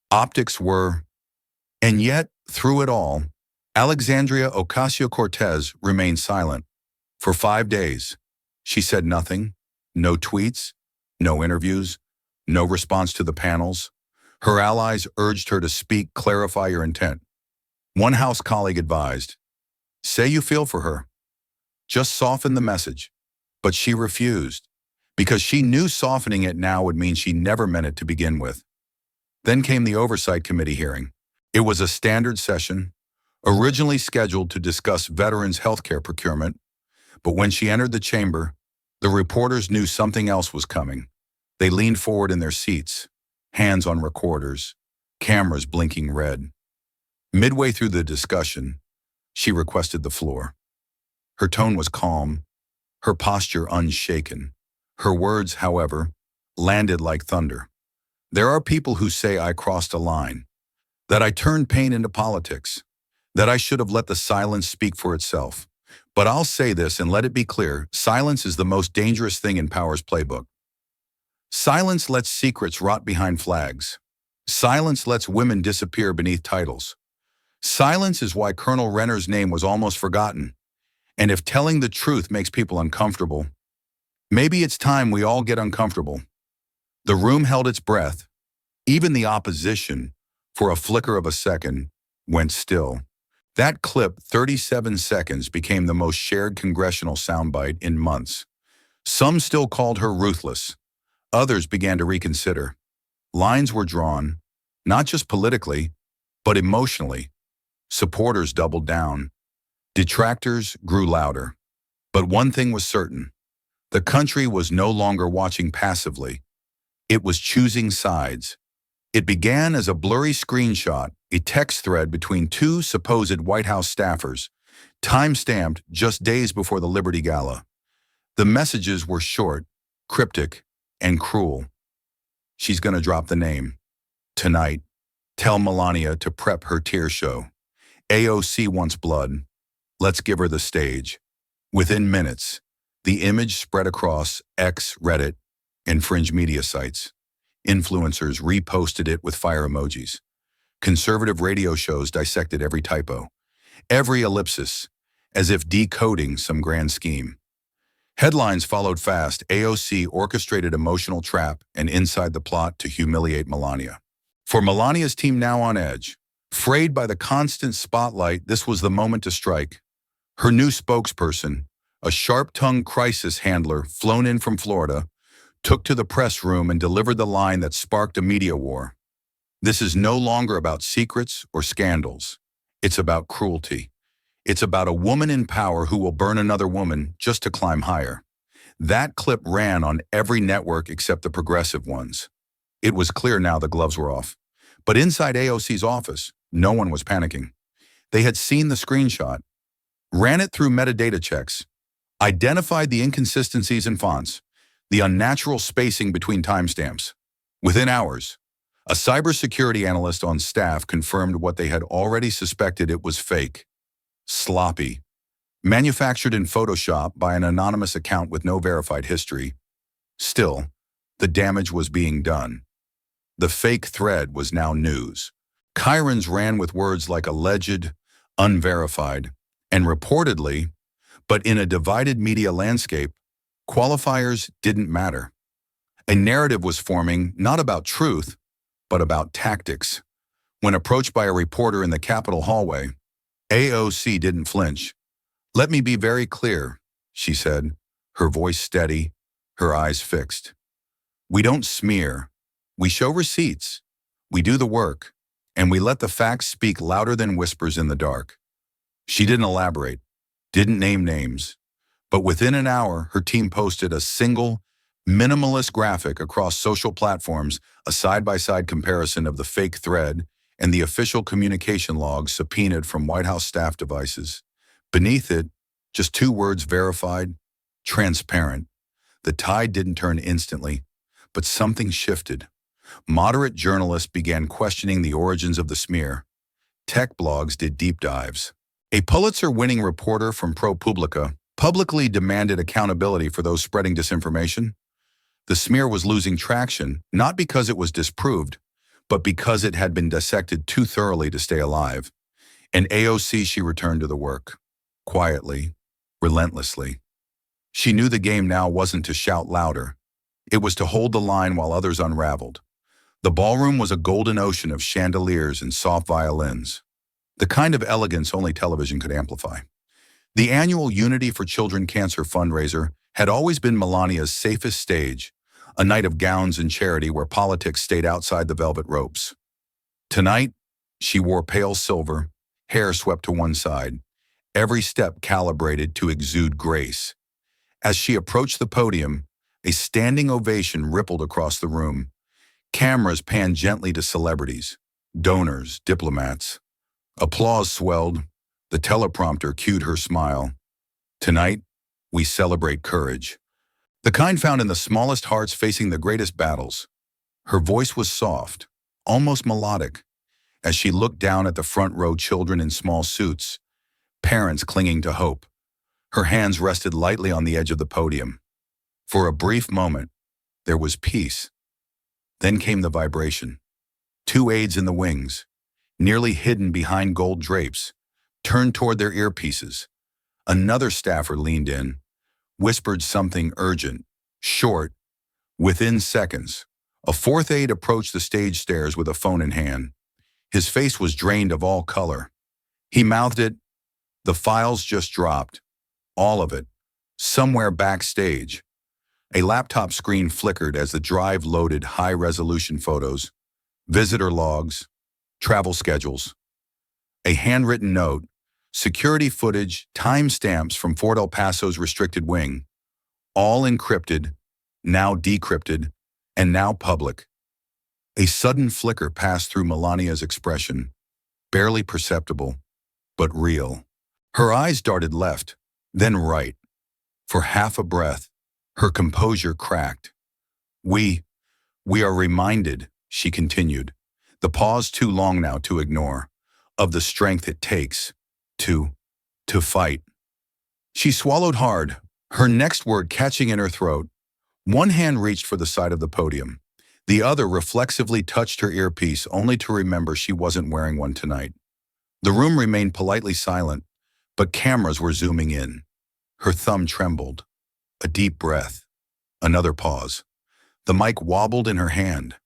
A: Optics were. And yet, through it all, Alexandria Ocasio-Cortez remained silent. For 5 days, she said nothing, no tweets, no interviews, no response to the panels. Her allies urged her to speak, clarify your intent. One House colleague advised, "Say you feel for her. Just soften the message." But she refused. because she knew softening it now would mean she never meant it to begin with. Then came the Oversight Committee hearing. It was a standard session, originally scheduled to discuss veterans' healthcare procurement, but when she entered the chamber, the reporters knew something else was coming. They leaned forward in their seats, hands on recorders, cameras blinking red. Midway through the discussion, she requested the floor. Her tone was calm, her posture unshaken. Her words, however, landed like thunder. There are people who say I crossed a line, that I turned pain into politics, that I should have let the silence speak for itself. But I'll say this and let it be clear, silence is the most dangerous thing in power's playbook. Silence lets secrets rot behind flags. Silence lets women disappear beneath titles. Silence is why Colonel Renner's name was almost forgotten. And if telling the truth makes people uncomfortable, maybe it's time we all get uncomfortable. The room held its breath. Even the opposition, for a flicker of a second, went still. That clip, 37 seconds, became the most shared congressional soundbite in months. Some still called her ruthless. Others began to reconsider. Lines were drawn, not just politically, but emotionally. Supporters doubled down. Detractors grew louder. But one thing was certain. The country was no longer watching passively. It was choosing sides. It began as a blurry screenshot, a text thread between two supposed White House staffers, time-stamped just days before the Liberty Gala. The messages were short, cryptic, and cruel. She's gonna drop the name. Tonight, tell Melania to prep her tear show. AOC wants blood. Let's give her the stage. Within minutes, the image spread across X, Reddit, and fringe media sites. Influencers reposted it with fire emojis. Conservative radio shows dissected every typo, every ellipsis, as if decoding some grand scheme. Headlines followed fast. AOC orchestrated emotional trap and inside the plot to humiliate Melania. For Melania's team now on edge, frayed by the constant spotlight, this was the moment to strike. Her new spokesperson, a sharp-tongued crisis handler flown in from Florida, took to the press room and delivered the line that sparked a media war. This is no longer about secrets or scandals. It's about cruelty. It's about a woman in power who will burn another woman just to climb higher. That clip ran on every network except the progressive ones. It was clear now the gloves were off. But inside AOC's office, no one was panicking. They had seen the screenshot, ran it through metadata checks, identified the inconsistencies in fonts, the unnatural spacing between timestamps. Within hours, a cybersecurity analyst on staff confirmed what they had already suspected: it was fake, sloppy, manufactured in Photoshop by an anonymous account with no verified history. Still, the damage was being done. The fake thread was now news. Chirons ran with words like alleged, unverified, and reportedly, but in a divided media landscape, qualifiers didn't matter. A narrative was forming not about truth, but about tactics. When approached by a reporter in the Capitol hallway, AOC didn't flinch. "Let me be very clear," she said, her voice steady, her eyes fixed. "We don't smear. We show receipts. We do the work, and we let the facts speak louder than whispers in the dark." She didn't elaborate, didn't name names, but within an hour, her team posted a single, minimalist graphic across social platforms, a side-by-side comparison of the fake thread and the official communication logs subpoenaed from White House staff devices. Beneath it, just two words: verified, transparent. The tide didn't turn instantly, but something shifted. Moderate journalists began questioning the origins of the smear. Tech blogs did deep dives. A Pulitzer-winning reporter from ProPublica publicly demanded accountability for those spreading disinformation. The smear was losing traction, not because it was disproved, but because it had been dissected too thoroughly to stay alive. In AOC, she returned to the work, quietly, relentlessly. She knew the game now wasn't to shout louder. It was to hold the line while others unraveled. The ballroom was a golden ocean of chandeliers and soft violins, the kind of elegance only television could amplify. The annual Unity for Children Cancer fundraiser had always been Melania's safest stage, a night of gowns and charity where politics stayed outside the velvet ropes. Tonight, she wore pale silver, hair swept to one side, every step calibrated to exude grace. As she approached the podium, a standing ovation rippled across the room. Cameras panned gently to celebrities, donors, diplomats. Applause swelled. The teleprompter cued her smile. Tonight, we celebrate courage. The kind found in the smallest hearts facing the greatest battles. Her voice was soft, almost melodic, as she looked down at the front row children in small suits, parents clinging to hope. Her hands rested lightly on the edge of the podium. For a brief moment, there was peace. Then came the vibration. Two aides in the wings, nearly hidden behind gold drapes, turned toward their earpieces. Another staffer leaned in, whispered something urgent, short. Within seconds, a fourth aide approached the stage stairs with a phone in hand. His face was drained of all color. He mouthed it, "The files just dropped. All of it. Somewhere backstage." A laptop screen flickered as the drive loaded high-resolution photos, visitor logs, travel schedules. A handwritten note, security footage, timestamps from Fort El Paso's restricted wing, all encrypted, now decrypted, and now public. A sudden flicker passed through Melania's expression, barely perceptible, but real. Her eyes darted left, then right. For half a breath, her composure cracked. We are reminded," she continued, the pause too long now to ignore, "of the strength it takes to fight." She swallowed hard, her next word catching in her throat. One hand reached for the side of the podium. The other reflexively touched her earpiece only to remember she wasn't wearing one tonight. The room remained politely silent, but cameras were zooming in. Her thumb trembled. A deep breath. Another pause. The mic wobbled in her hand,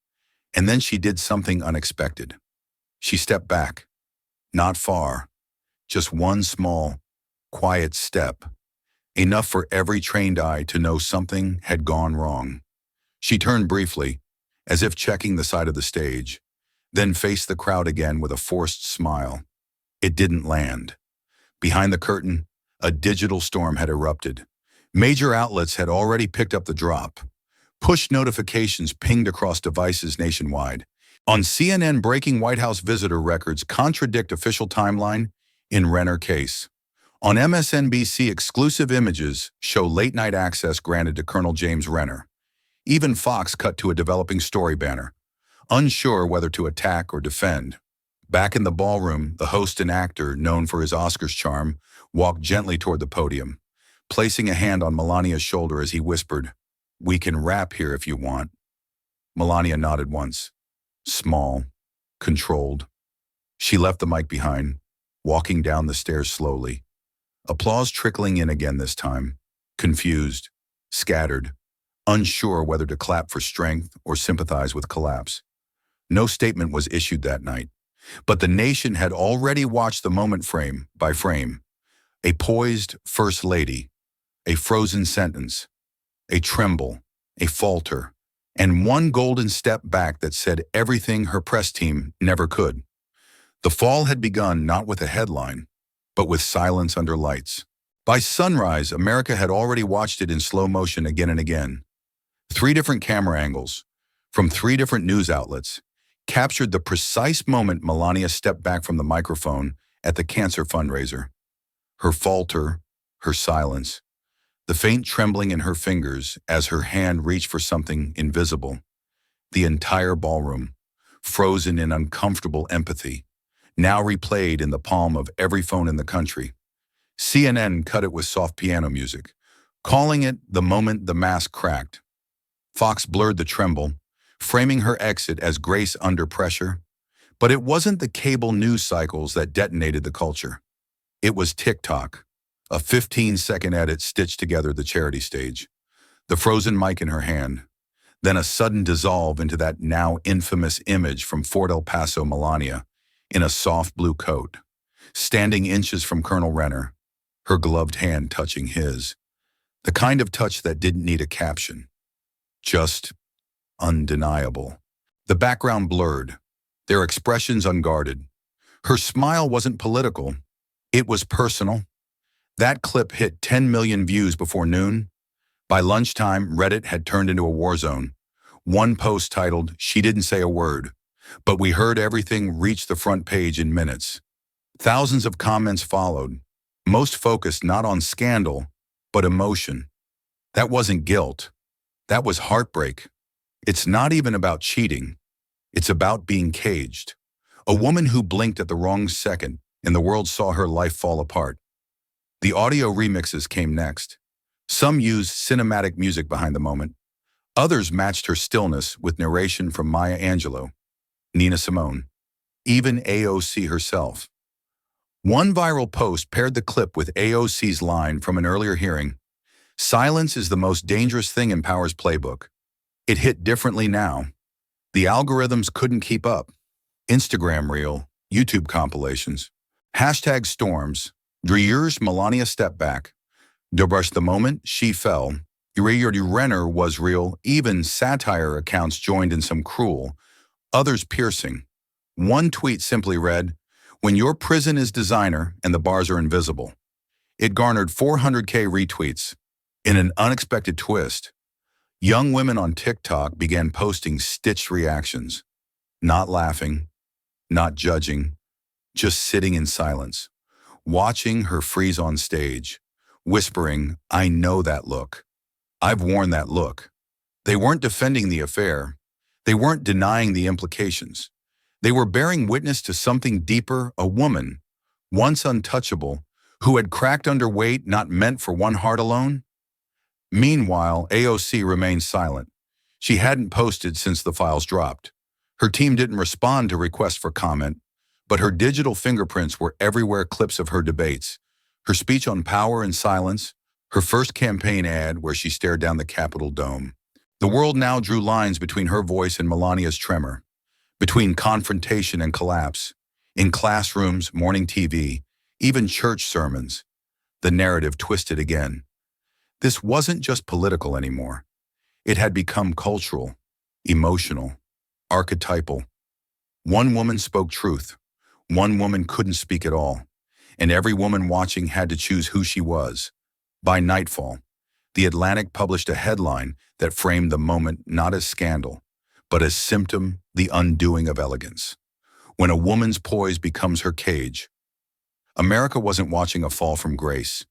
A: and then she did something unexpected. She stepped back. Not far. Just one small, quiet step. Enough for every trained eye to know something had gone wrong. She turned briefly, as if checking the side of the stage, then faced the crowd again with a forced smile. It didn't land. Behind the curtain, a digital storm had erupted. Major outlets had already picked up the drop. Push notifications pinged across devices nationwide. On CNN, breaking White House visitor records contradict official timeline in Renner case. On MSNBC, exclusive images show late-night access granted to Colonel James Renner. Even Fox cut to a developing story banner, unsure whether to attack or defend. Back in the ballroom, the host and actor, known for his Oscars charm, walked gently toward the podium, placing a hand on Melania's shoulder as he whispered, "We can rap here if you want." Melania nodded once. Small, controlled. She left the mic behind, walking down the stairs slowly. Applause trickling in again this time, confused, scattered, unsure whether to clap for strength or sympathize with collapse. No statement was issued that night, but the nation had already watched the moment frame by frame. A poised first lady, a frozen sentence, a tremble, a falter, and one golden step back that said everything her press team never could. The fall had begun not with a headline, but with silence under lights. By sunrise, America had already watched it in slow motion again and again. 3 different camera angles, from 3 different news outlets, captured the precise moment Melania stepped back from the microphone at the cancer fundraiser. Her falter, her silence, the faint trembling in her fingers as her hand reached for something invisible. The entire ballroom, frozen in uncomfortable empathy, now replayed in the palm of every phone in the country. CNN cut it with soft piano music, calling it the moment the mask cracked. Fox blurred the tremble, framing her exit as grace under pressure. But it wasn't the cable news cycles that detonated the culture. It was TikTok, a 15-second edit stitched together the charity stage, the frozen mic in her hand, then a sudden dissolve into that now infamous image from Fort El Paso, Melania, in a soft blue coat, standing inches from Colonel Renner, her gloved hand touching his. The kind of touch that didn't need a caption. Just undeniable. The background blurred, their expressions unguarded. Her smile wasn't political. It was personal. That clip hit 10 million views before noon. By lunchtime, Reddit had turned into a war zone. One post titled, "She didn't say a word, but we heard everything," reached the front page in minutes. Thousands of comments followed, most focused not on scandal, but emotion. That wasn't guilt. That was heartbreak. It's not even about cheating. It's about being caged. A woman who blinked at the wrong second, and the world saw her life fall apart. The audio remixes came next. Some used cinematic music behind the moment. Others matched her stillness with narration from Maya Angelou, Nina Simone, even AOC herself. One viral post paired the clip with AOC's line from an earlier hearing, "Silence is the most dangerous thing in power's playbook." It hit differently now. The algorithms couldn't keep up. Instagram Reel, YouTube compilations, hashtag storms, Dreyer's Melania step back, Dobrush the moment she fell, Renner was real, even satire accounts joined in some cruel, others piercing. One tweet simply read, "When your prison is designer and the bars are invisible." It garnered 400K retweets. In an unexpected twist, young women on TikTok began posting stitched reactions, not laughing, not judging, just sitting in silence, watching her freeze on stage, whispering, "I know that look. I've worn that look." They weren't defending the affair. They weren't denying the implications. They were bearing witness to something deeper, a woman, once untouchable, who had cracked under weight not meant for one heart alone. Meanwhile, AOC remained silent. She hadn't posted since the files dropped. Her team didn't respond to requests for comment, but her digital fingerprints were everywhere: clips of her debates, her speech on power and silence, her first campaign ad where she stared down the Capitol dome. The world now drew lines between her voice and Melania's tremor, between confrontation and collapse, in classrooms, morning TV, even church sermons. The narrative twisted again. This wasn't just political anymore. It had become cultural, emotional, archetypal. One woman spoke truth. One woman couldn't speak at all. And every woman watching had to choose who she was. By nightfall, The Atlantic published a headline that framed the moment not as scandal, but as symptom, the undoing of elegance. When a woman's poise becomes her cage. America wasn't watching a fall from grace.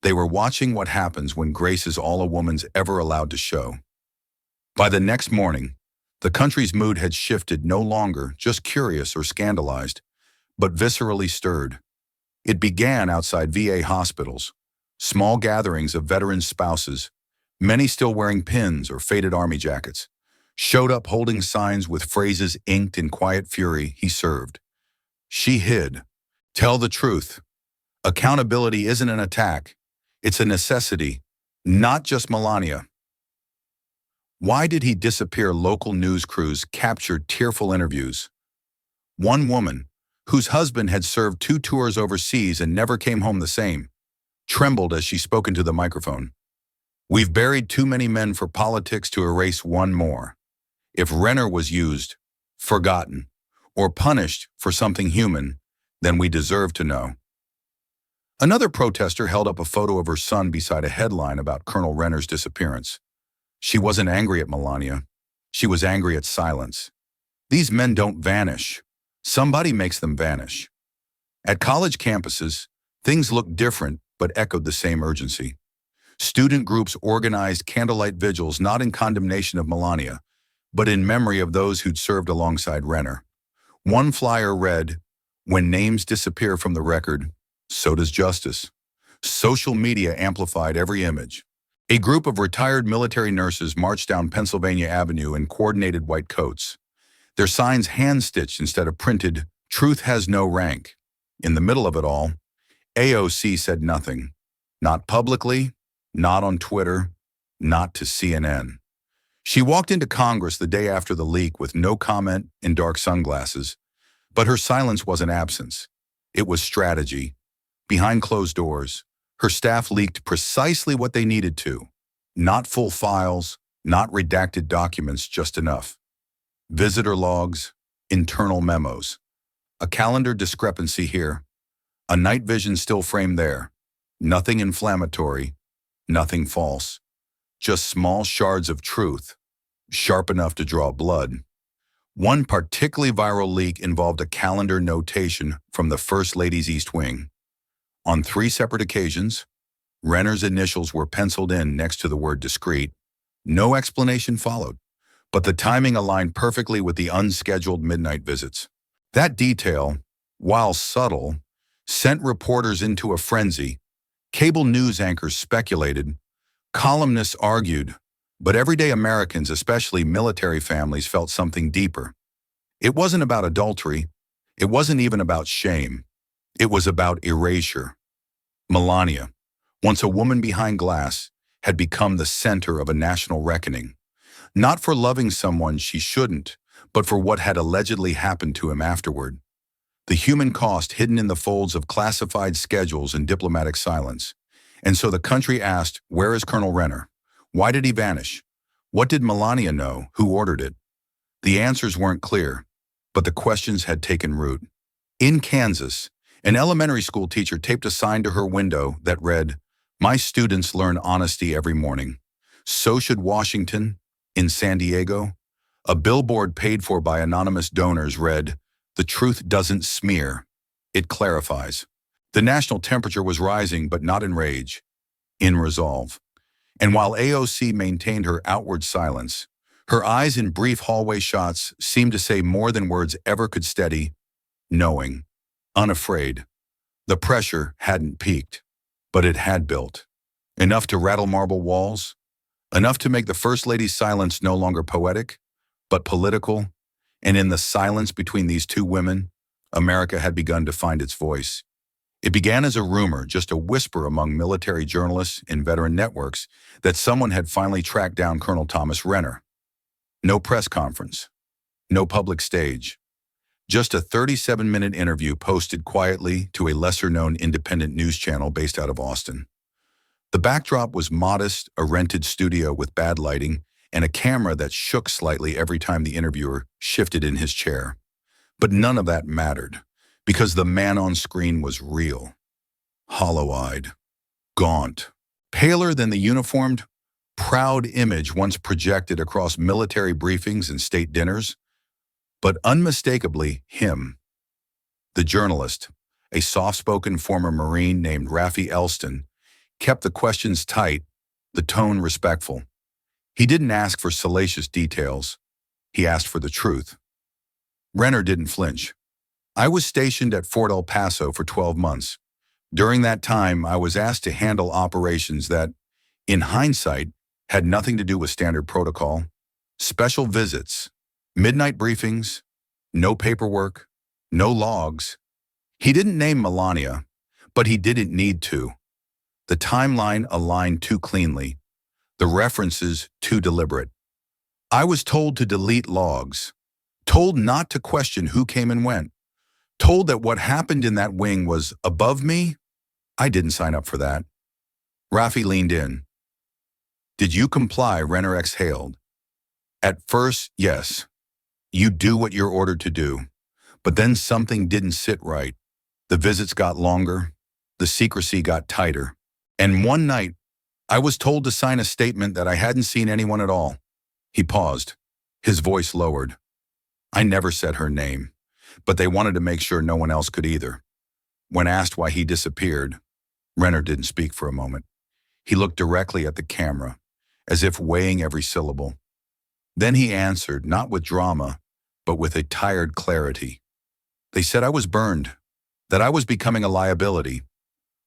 A: They were watching what happens when grace is all a woman's ever allowed to show. By the next morning, the country's mood had shifted, no longer just curious or scandalized, but viscerally stirred. It began outside VA hospitals, small gatherings of veteran spouses, many still wearing pins or faded army jackets, showed up holding signs with phrases inked in quiet fury. He served. She hid. Tell the truth. Accountability isn't an attack. It's a necessity, not just Melania. Why did he disappear? Local news crews captured tearful interviews. One woman, whose husband had served 2 tours overseas and never came home the same, trembled as she spoke into the microphone. "We've buried too many men for politics to erase one more. If Renner was used, forgotten, or punished for something human, then we deserve to know." Another protester held up a photo of her son beside a headline about Colonel Renner's disappearance. She wasn't angry at Melania. She was angry at silence. These men don't vanish. Somebody makes them vanish. At college campuses, things looked different but echoed the same urgency. Student groups organized candlelight vigils not in condemnation of Melania, but in memory of those who'd served alongside Renner. One flyer read, "When names disappear from the record, so does justice." Social media amplified every image. A group of retired military nurses marched down Pennsylvania Avenue in coordinated white coats. Their signs hand-stitched instead of printed, "Truth has no rank." In the middle of it all, AOC said nothing. Not publicly, not on Twitter, not to CNN. She walked into Congress the day after the leak with no comment and dark sunglasses, but her silence wasn't absence. It was strategy. Behind closed doors, Her staff leaked precisely what they needed to. Not full files, not redacted documents, just enough. Visitor logs, internal memos. A calendar discrepancy here. A night vision still frame there. Nothing inflammatory, nothing false. Just small shards of truth, sharp enough to draw blood. One particularly viral leak involved a calendar notation from the First Lady's East Wing. On 3 separate occasions, Renner's initials were penciled in next to the word discreet. No explanation followed, but the timing aligned perfectly with the unscheduled midnight visits. That detail, while subtle, sent reporters into a frenzy. Cable news anchors speculated, columnists argued, but everyday Americans, especially military families, felt something deeper. It wasn't about adultery. It wasn't even about shame. It was about erasure. Melania, once a woman behind glass, had become the center of a national reckoning. Not for loving someone she shouldn't, but for what had allegedly happened to him afterward. The human cost hidden in the folds of classified schedules and diplomatic silence. And so the country asked, where is Colonel Renner? Why did he vanish? What did Melania know? Who ordered it? The answers weren't clear, but the questions had taken root. In Kansas, an elementary school teacher taped a sign to her window that read, "My students learn honesty every morning. So should Washington." In San Diego, a billboard paid for by anonymous donors read, "The truth doesn't smear, it clarifies." The national temperature was rising, but not in rage, in resolve. And while AOC maintained her outward silence, her eyes in brief hallway shots seemed to say more than words ever could steady, knowing, unafraid. The pressure hadn't peaked, but it had built. Enough to rattle marble walls, enough to make the First Lady's silence no longer poetic, but political. And in the silence between these two women, America had begun to find its voice. It began as a rumor, just a whisper among military journalists and veteran networks, that someone had finally tracked down Colonel Thomas Renner. No press conference, no public stage, just a 37-minute interview posted quietly to a lesser-known independent news channel based out of Austin. The backdrop was modest, a rented studio with bad lighting, and a camera that shook slightly every time the interviewer shifted in his chair. But none of that mattered, because the man on screen was real. Hollow-eyed, gaunt, paler than the uniformed, proud image once projected across military briefings and state dinners, but unmistakably him. The journalist, a soft-spoken former Marine named Raffi Elston, kept the questions tight, the tone respectful. He didn't ask for salacious details. He asked for the truth. Renner didn't flinch. I was stationed at Fort El Paso for 12 months. During that time, I was asked to handle operations that, in hindsight, had nothing to do with standard protocol. Special visits, midnight briefings, no paperwork, no logs. He didn't name Melania, but he didn't need to. The timeline aligned too cleanly, the references too deliberate. I was told to delete logs, told not to question who came and went, told that what happened in that wing was above me. I didn't sign up for that. Raffi leaned in. Did you comply? Renner exhaled. At first, yes. You do what you're ordered to do. But then something didn't sit right. The visits got longer. The secrecy got tighter. And one night, I was told to sign a statement that I hadn't seen anyone at all. He paused. His voice lowered. I never said her name, but they wanted to make sure no one else could either. When asked why he disappeared, Renner didn't speak for a moment. He looked directly at the camera, as if weighing every syllable. Then he answered, not with drama, but with a tired clarity. They said I was burned, that I was becoming a liability.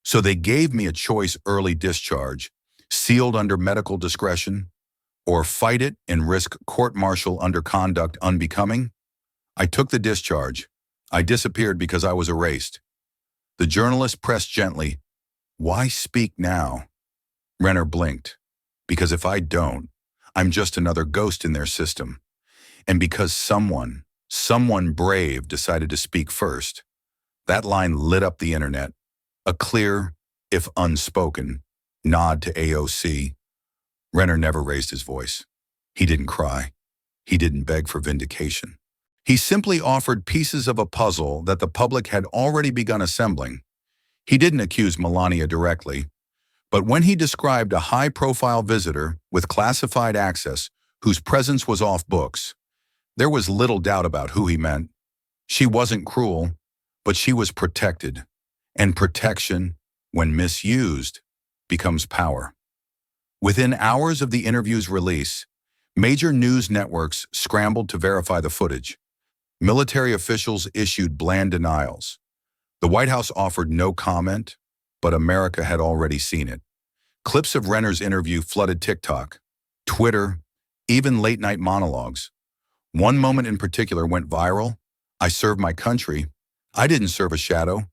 A: So they gave me a choice: early discharge, sealed under medical discretion, or fight it and risk court-martial under conduct unbecoming. I took the discharge. I disappeared because I was erased. The journalist pressed gently. Why speak now? Renner blinked. Because if I don't, I'm just another ghost in their system. And because someone brave decided to speak first. That line lit up the internet. A clear, if unspoken, nod to AOC. Renner never raised his voice. He didn't cry. He didn't beg for vindication. He simply offered pieces of a puzzle that the public had already begun assembling. He didn't accuse Melania directly, but when he described a high-profile visitor with classified access whose presence was off books, there was little doubt about who he meant. She wasn't cruel, but she was protected. And protection, when misused, becomes power. Within hours of the interview's release, major news networks scrambled to verify the footage. Military officials issued bland denials. The White House offered no comment, but America had already seen it. Clips of Renner's interview flooded TikTok, Twitter, even late-night monologues. One moment in particular went viral. I served my country. I didn't serve a shadow.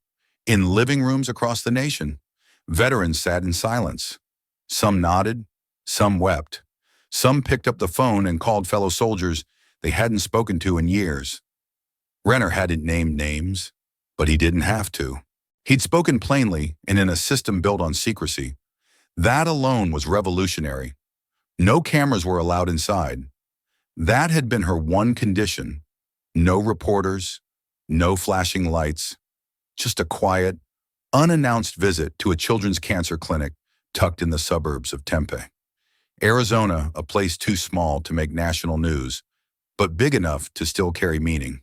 A: In living rooms across the nation, veterans sat in silence. Some nodded, some wept. Some picked up the phone and called fellow soldiers they hadn't spoken to in years. Renner hadn't named names, but he didn't have to. He'd spoken plainly and in a system built on secrecy. That alone was revolutionary. No cameras were allowed inside. That had been her one condition. No reporters, no flashing lights, just a quiet, unannounced visit to a children's cancer clinic tucked in the suburbs of Tempe. Arizona, a place too small to make national news, but big enough to still carry meaning.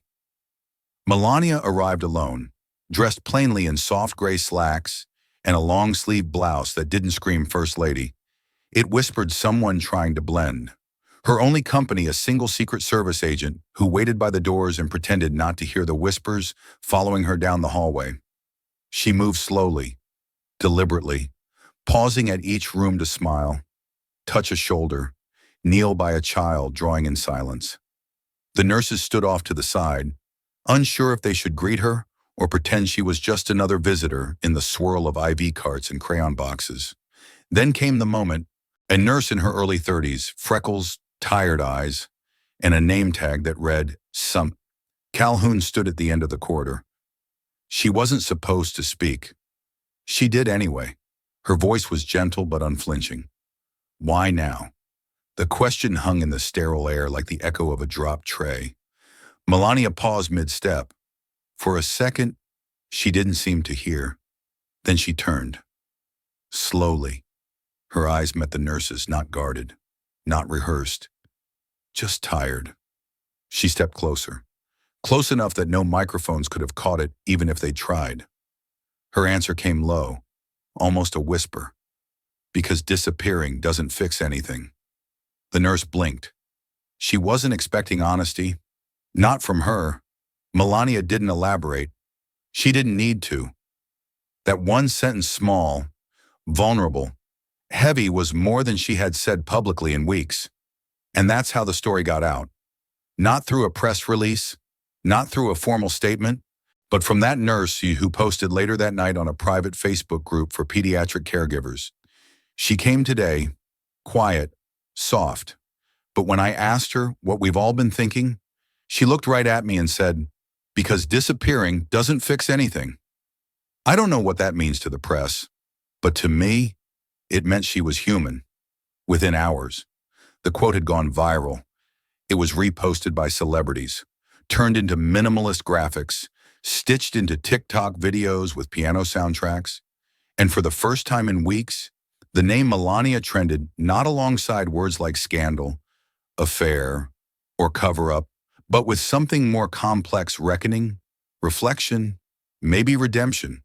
A: Melania arrived alone, dressed plainly in soft gray slacks and a long-sleeved blouse that didn't scream First Lady. It whispered someone trying to blend. Her only company, a single Secret Service agent who waited by the doors and pretended not to hear the whispers following her down the hallway. She moved slowly, deliberately, pausing at each room to smile, touch a shoulder, kneel by a child drawing in silence. The nurses stood off to the side, unsure if they should greet her or pretend she was just another visitor in the swirl of IV carts and crayon boxes. Then came the moment. A nurse in her early 30s, freckles, tired eyes, and a name tag that read, "Some." Calhoun stood at the end of the corridor. She wasn't supposed to speak. She did anyway. Her voice was gentle but unflinching. Why now? The question hung in the sterile air like the echo of a dropped tray. Melania paused mid-step. For a second, she didn't seem to hear. Then she turned. Slowly. Her eyes met the nurse's, not guarded, not rehearsed, just tired. She stepped closer, close enough that no microphones could have caught it even if they tried. Her answer came low, almost a whisper. Because disappearing doesn't fix anything. The nurse blinked. She wasn't expecting honesty. Not from her. Melania didn't elaborate. She didn't need to. That one sentence, small, vulnerable, heavy, was more than she had said publicly in weeks. And that's how the story got out. Not through a press release, not through a formal statement, but from that nurse who posted later that night on a private Facebook group for pediatric caregivers. She came today, quiet, soft, but when I asked her what we've all been thinking, she looked right at me and said, because disappearing doesn't fix anything. I don't know what that means to the press, but to me, it meant she was human. Within hours, the quote had gone viral. It was reposted by celebrities, turned into minimalist graphics, stitched into TikTok videos with piano soundtracks, and for the first time in weeks, the name Melania trended not alongside words like scandal, affair, or cover-up, but with something more complex: reckoning, reflection, maybe redemption.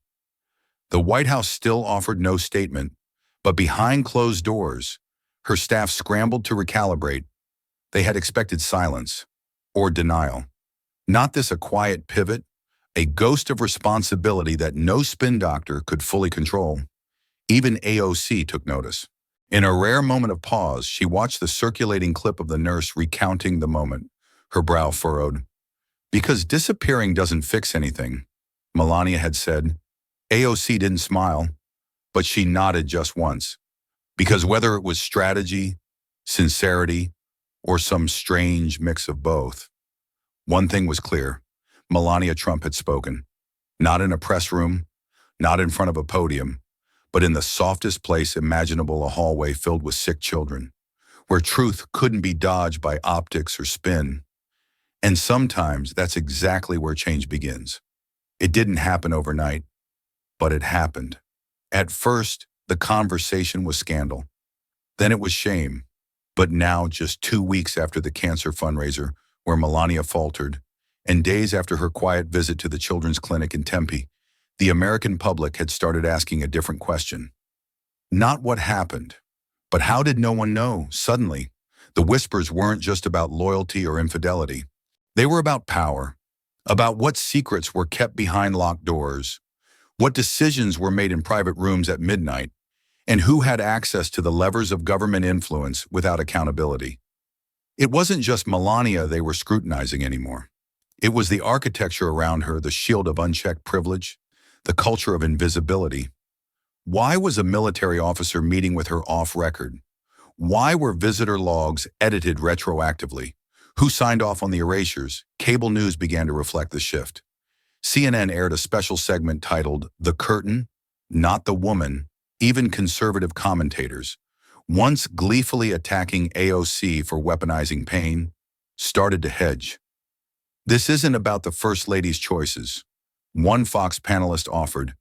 A: The White House still offered no statement, but behind closed doors, her staff scrambled to recalibrate. They had expected silence or denial. Not this a quiet pivot, a ghost of responsibility that no spin doctor could fully control. Even AOC took notice. In a rare moment of pause, she watched the circulating clip of the nurse recounting the moment, her brow furrowed. Because disappearing doesn't fix anything, Melania had said. AOC didn't smile, but she nodded just once. Because whether it was strategy, sincerity, or some strange mix of both, one thing was clear. Melania Trump had spoken. Not in a press room, not in front of a podium, but in the softest place imaginable, a hallway filled with sick children, where truth couldn't be dodged by optics or spin. And sometimes that's exactly where change begins. It didn't happen overnight, but it happened. At first, the conversation was scandal. Then it was shame. But now, just 2 weeks after the cancer fundraiser, where Melania faltered, and days after her quiet visit to the children's clinic in Tempe, the American public had started asking a different question. Not what happened, but how did no one know? Suddenly, the whispers weren't just about loyalty or infidelity. They were about power, about what secrets were kept behind locked doors, what decisions were made in private rooms at midnight, and who had access to the levers of government influence without accountability. It wasn't just Melania they were scrutinizing anymore. It was the architecture around her, the shield of unchecked privilege, the culture of invisibility. Why was a military officer meeting with her off record? Why were visitor logs edited retroactively? Who signed off on the erasures? Cable news began to reflect the shift. CNN aired a special segment titled "The Curtain, Not the Woman." Even conservative commentators, once gleefully attacking AOC for weaponizing pain, started to hedge. This isn't about the First Lady's choices, one Fox panelist offered.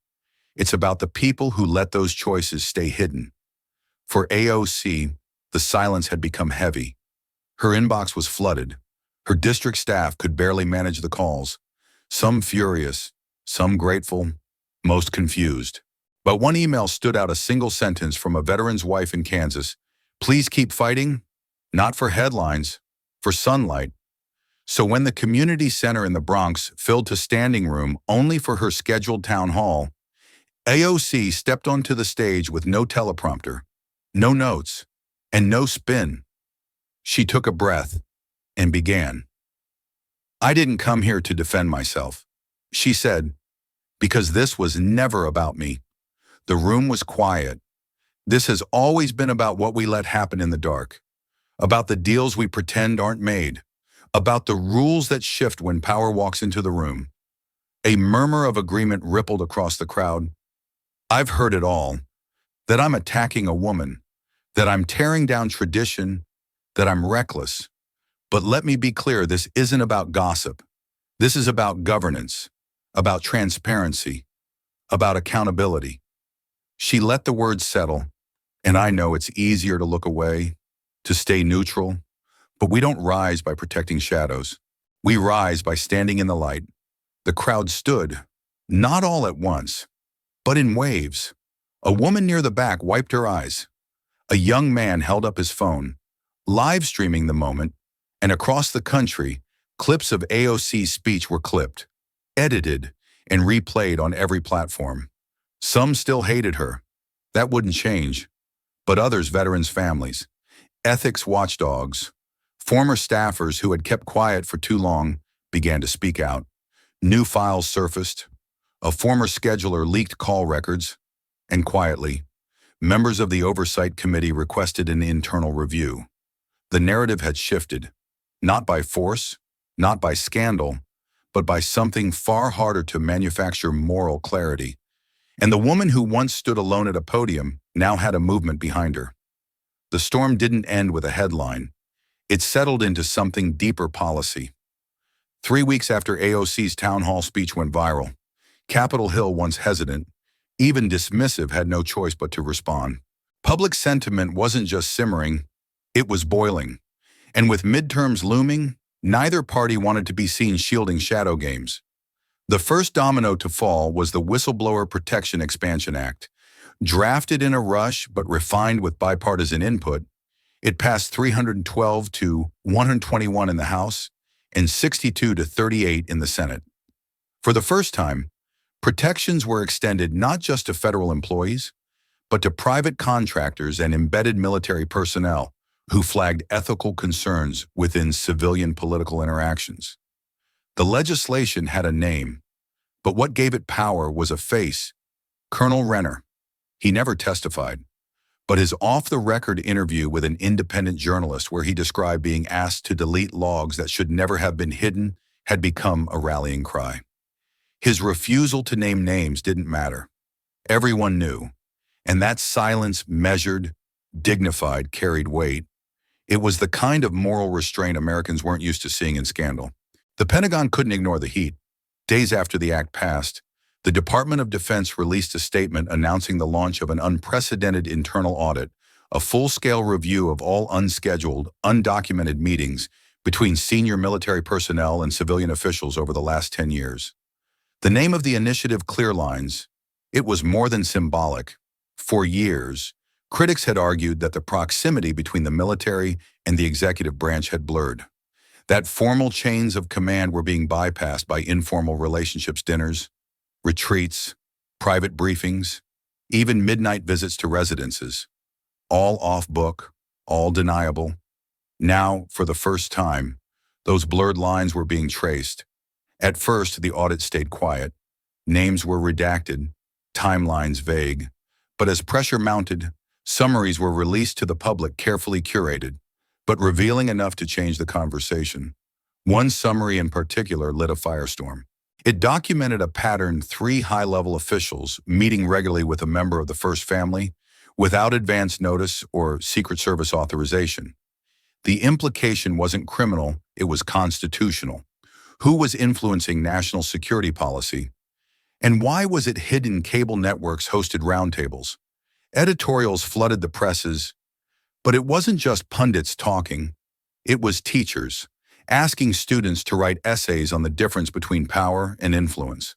A: It's about the people who let those choices stay hidden. For AOC, the silence had become heavy. Her inbox was flooded. Her district staff could barely manage the calls, some furious, some grateful, most confused. But one email stood out, a single sentence from a veteran's wife in Kansas. "Please keep fighting, not for headlines, for sunlight." So when the community center in the Bronx filled to standing room only for her scheduled town hall, AOC stepped onto the stage with no teleprompter, no notes, and no spin. She took a breath and began. "I didn't come here to defend myself," she said, "because this was never about me." The room was quiet. This has always been about what we let happen in the dark, about the deals we pretend aren't made, about the rules that shift when power walks into the room. A murmur of agreement rippled across the crowd. "I've heard it all. That I'm attacking a woman, that I'm tearing down tradition, that I'm reckless. But let me be clear, this isn't about gossip. This is about governance, about transparency, about accountability." She let the words settle, and I know it's easier to look away, to stay neutral, but we don't rise by protecting shadows. We rise by standing in the light. The crowd stood, not all at once, but in waves. A woman near the back wiped her eyes. A young man held up his phone, live streaming the moment, and across the country, clips of AOC's speech were clipped, edited, and replayed on every platform. Some still hated her. That wouldn't change. But others, veterans' families, ethics watchdogs, former staffers who had kept quiet for too long, began to speak out. New files surfaced. A former scheduler leaked call records. And quietly, members of the Oversight Committee requested an internal review. The narrative had shifted, not by force, not by scandal, but by something far harder to manufacture: moral clarity. And the woman who once stood alone at a podium now had a movement behind her. The storm didn't end with a headline. It settled into something deeper: policy. 3 weeks after AOC's town hall speech went viral, Capitol Hill, once hesitant, even dismissive, had no choice but to respond. Public sentiment wasn't just simmering, it was boiling. And with midterms looming, neither party wanted to be seen shielding shadow games. The first domino to fall was the Whistleblower Protection Expansion Act. Drafted in a rush but refined with bipartisan input, it passed 312 to 121 in the House and 62 to 38 in the Senate. For the first time, protections were extended not just to federal employees, but to private contractors and embedded military personnel who flagged ethical concerns within civilian political interactions. The legislation had a name, but what gave it power was a face: Colonel Renner. He never testified, but his off-the-record interview with an independent journalist where he described being asked to delete logs that should never have been hidden had become a rallying cry. His refusal to name names didn't matter. Everyone knew. And that silence, measured, dignified, carried weight. It was the kind of moral restraint Americans weren't used to seeing in scandal. The Pentagon couldn't ignore the heat. Days after the act passed, the Department of Defense released a statement announcing the launch of an unprecedented internal audit, a full-scale review of all unscheduled, undocumented meetings between senior military personnel and civilian officials over the last 10 years. The name of the initiative, Clear Lines, it was more than symbolic. For years, critics had argued that the proximity between the military and the executive branch had blurred, that formal chains of command were being bypassed by informal relationships, dinners, retreats, private briefings, even midnight visits to residences, all off-book, all deniable. Now, for the first time, those blurred lines were being traced. At first, the audit stayed quiet. Names were redacted, timelines vague. But as pressure mounted, summaries were released to the public, carefully curated, but revealing enough to change the conversation. One summary in particular lit a firestorm. It documented a pattern: 3 high-level officials meeting regularly with a member of the first family without advance notice or Secret Service authorization. The implication wasn't criminal, it was constitutional. Who was influencing national security policy? And why was it hidden? Cable networks hosted roundtables. Editorials flooded the presses. But it wasn't just pundits talking. It was teachers, asking students to write essays on the difference between power and influence.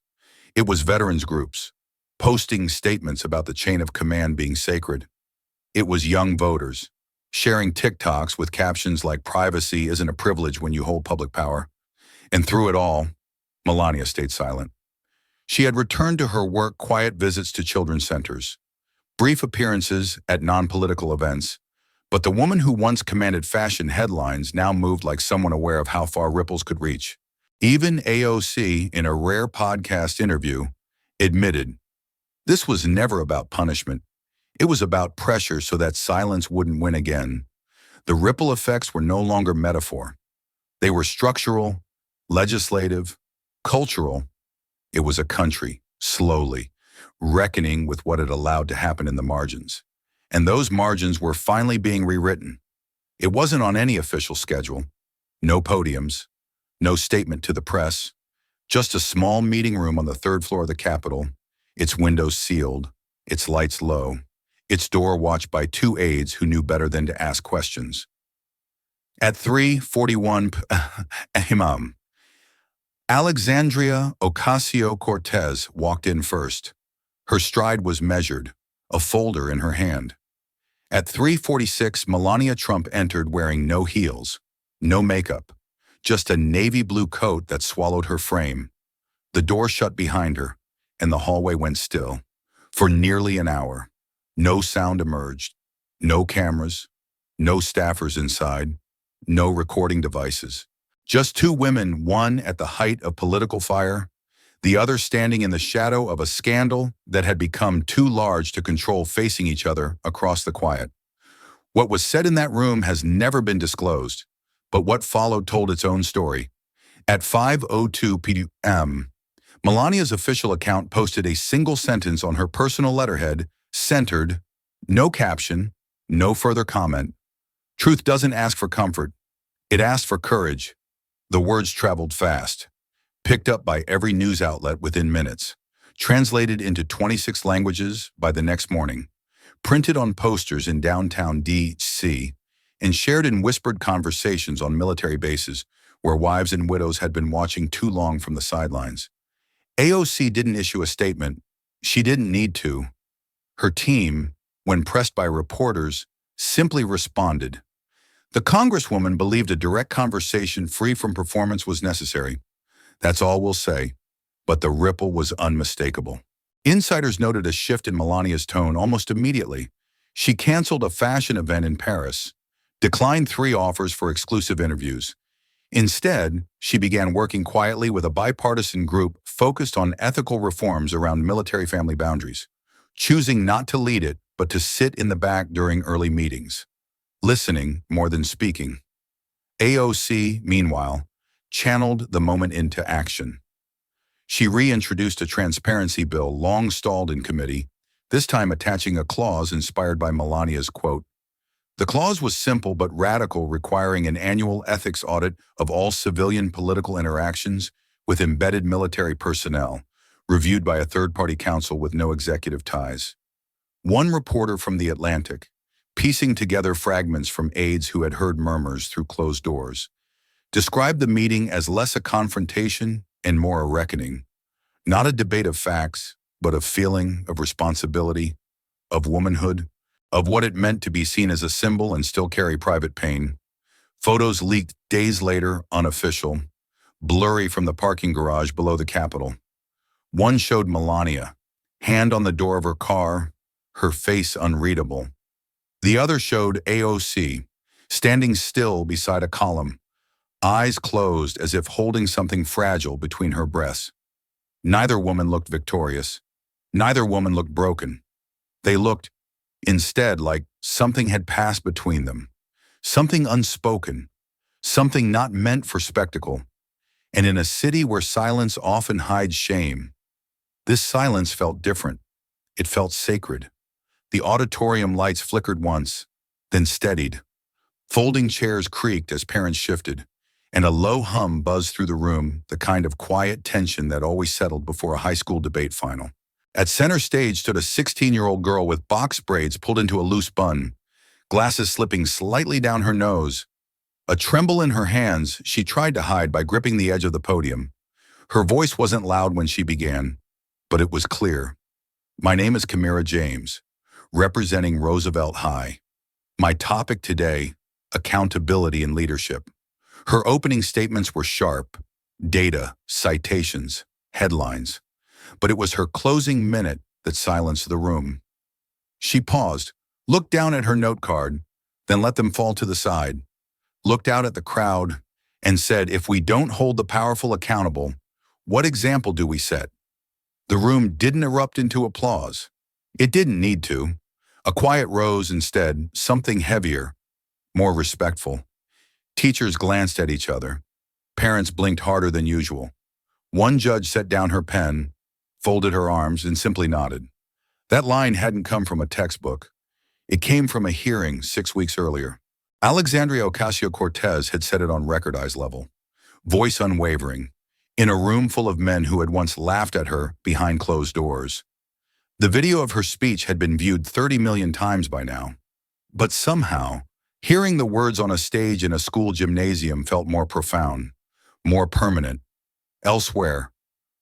A: It was veterans groups, posting statements about the chain of command being sacred. It was young voters, sharing TikToks with captions like "Privacy isn't a privilege when you hold public power." And through it all, Melania stayed silent. She had returned to her work, quiet visits to children's centers, brief appearances at non-political events, but the woman who once commanded fashion headlines now moved like someone aware of how far ripples could reach. Even AOC, in a rare podcast interview, admitted this was never about punishment. It was about pressure so that silence wouldn't win again. The ripple effects were no longer metaphor. They were structural, legislative, cultural. It was a country, slowly, reckoning with what it allowed to happen in the margins. And those margins were finally being rewritten. It wasn't on any official schedule. No podiums, no statement to the press, just a small meeting room on the 3rd floor of the Capitol, its windows sealed, its lights low, its door watched by 2 aides who knew better than to ask questions. At 3:41 p.m., Alexandria Ocasio-Cortez walked in first. Her stride was measured, a folder in her hand. At 3:46, Melania Trump entered wearing no heels, no makeup, just a navy blue coat that swallowed her frame. The door shut behind her, and the hallway went still. For nearly an hour, no sound emerged, no cameras, no staffers inside, no recording devices. Just 2 women, one at the height of political fire, the other standing in the shadow of a scandal that had become too large to control, facing each other across the quiet. What was said in that room has never been disclosed, but what followed told its own story. At 5:02 p.m., Melania's official account posted a single sentence on her personal letterhead, centered, no caption, no further comment. Truth doesn't ask for comfort. It asks for courage. The words traveled fast, picked up by every news outlet within minutes, translated into 26 languages by the next morning, printed on posters in downtown D.C., and shared in whispered conversations on military bases where wives and widows had been watching too long from the sidelines. AOC didn't issue a statement. She didn't need to. Her team, when pressed by reporters, simply responded. The Congresswoman believed a direct conversation free from performance was necessary. That's all we'll say, but the ripple was unmistakable. Insiders noted a shift in Melania's tone almost immediately. She canceled a fashion event in Paris, declined 3 offers for exclusive interviews. Instead, she began working quietly with a bipartisan group focused on ethical reforms around military family boundaries, choosing not to lead it, but to sit in the back during early meetings, listening more than speaking. AOC, meanwhile, channeled the moment into action. She reintroduced a transparency bill long stalled in committee, this time attaching a clause inspired by Melania's quote. The clause was simple but radical, requiring an annual ethics audit of all civilian political interactions with embedded military personnel, reviewed by a third-party counsel with no executive ties. One reporter from The Atlantic, piecing together fragments from aides who had heard murmurs through closed doors, described the meeting as less a confrontation and more a reckoning, not a debate of facts, but of feeling, of responsibility, of womanhood, of what it meant to be seen as a symbol and still carry private pain. Photos leaked days later, unofficial, blurry from the parking garage below the Capitol. One showed Melania, hand on the door of her car, her face unreadable. The other showed AOC, standing still beside a column, eyes closed as if holding something fragile between her breasts. Neither woman looked victorious. Neither woman looked broken. They looked, instead, like something had passed between them, something unspoken, something not meant for spectacle. And in a city where silence often hides shame, this silence felt different. It felt sacred. The auditorium lights flickered once, then steadied. Folding chairs creaked as parents shifted, and a low hum buzzed through the room, the kind of quiet tension that always settled before a high school debate final. At center stage stood a 16-year-old girl with box braids pulled into a loose bun, glasses slipping slightly down her nose. A tremble in her hands she tried to hide by gripping the edge of the podium. Her voice wasn't loud when she began, but it was clear. My name is Kamira James, representing Roosevelt High. My topic today, accountability and leadership. Her opening statements were sharp, data, citations, headlines. But it was her closing minute that silenced the room. She paused, looked down at her note card, then let them fall to the side, looked out at the crowd, and said, if we don't hold the powerful accountable, what example do we set? The room didn't erupt into applause. It didn't need to. A quiet rose instead, something heavier, more respectful. Teachers glanced at each other. Parents blinked harder than usual. One judge set down her pen, folded her arms, and simply nodded. That line hadn't come from a textbook. It came from a hearing 6 weeks earlier. Alexandria Ocasio-Cortez had said it on record eyes level, voice unwavering, in a room full of men who had once laughed at her behind closed doors. The video of her speech had been viewed 30 million times by now. But somehow, hearing the words on a stage in a school gymnasium felt more profound, more permanent. Elsewhere,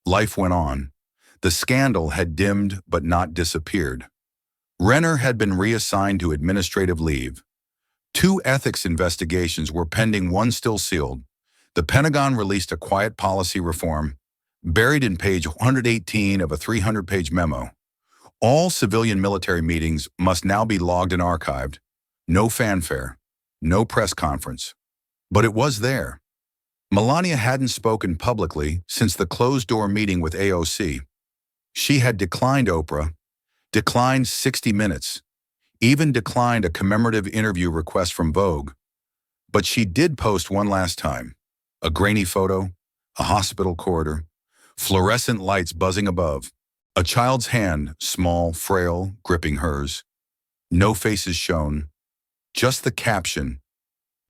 A: life went on. The scandal had dimmed but not disappeared. Renner had been reassigned to administrative leave. 2 ethics investigations were pending, one still sealed. The Pentagon released a quiet policy reform, buried in page 118 of a 300-page memo. All civilian-military meetings must now be logged and archived. No fanfare, no press conference. But it was there. Melania hadn't spoken publicly since the closed-door meeting with AOC. She had declined Oprah, declined 60 Minutes, even declined a commemorative interview request from Vogue. But she did post one last time. A grainy photo, a hospital corridor, fluorescent lights buzzing above, a child's hand, small, frail, gripping hers. No faces shown, just the caption,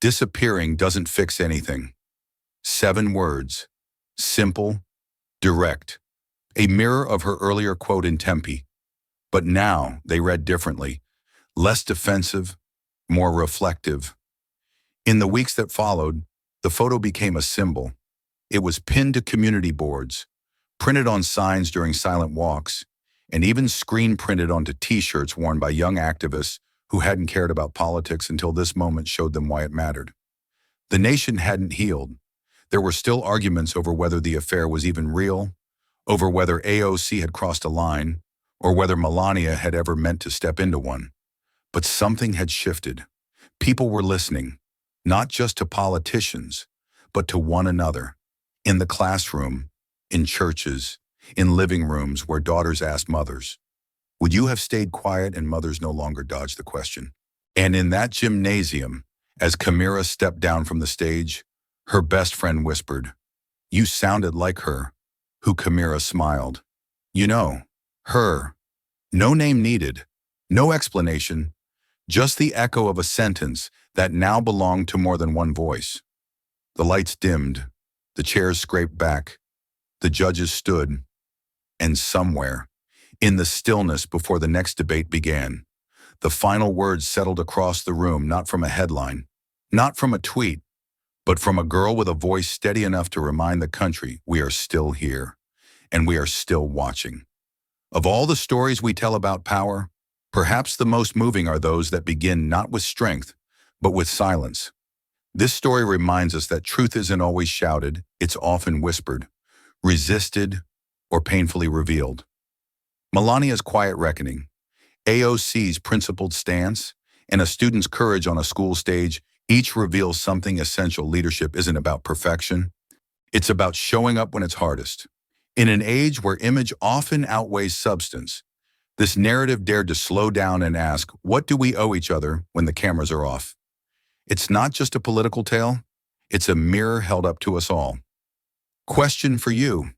A: disappearing doesn't fix anything. 7 words, simple, direct, a mirror of her earlier quote in Tempe. But now they read differently, less defensive, more reflective. In the weeks that followed, the photo became a symbol. It was pinned to community boards, printed on signs during silent walks, and even screen printed onto T-shirts worn by young activists who hadn't cared about politics until this moment showed them why it mattered. The nation hadn't healed. There were still arguments over whether the affair was even real, over whether AOC had crossed a line, or whether Melania had ever meant to step into one. But something had shifted. People were listening, not just to politicians, but to one another. In the classroom, in churches, in living rooms where daughters asked mothers, would you have stayed quiet? And mothers no longer dodged the question. And in that gymnasium, as Kamira stepped down from the stage, her best friend whispered, you sounded like her. Who? Kamira smiled. You know, her. No name needed, no explanation, just the echo of a sentence that now belonged to more than one voice. The lights dimmed, the chairs scraped back, the judges stood, and somewhere, in the stillness before the next debate began, the final words settled across the room, not from a headline, not from a tweet, but from a girl with a voice steady enough to remind the country we are still here, and we are still watching. Of all the stories we tell about power, perhaps the most moving are those that begin not with strength, but with silence. This story reminds us that truth isn't always shouted, it's often whispered, resisted, or painfully revealed. Melania's quiet reckoning, AOC's principled stance, and a student's courage on a school stage each reveals something essential. Leadership isn't about perfection, it's about showing up when it's hardest. In an age where image often outweighs substance, this narrative dared to slow down and ask, what do we owe each other when the cameras are off? It's not just a political tale, it's a mirror held up to us all. Question for you.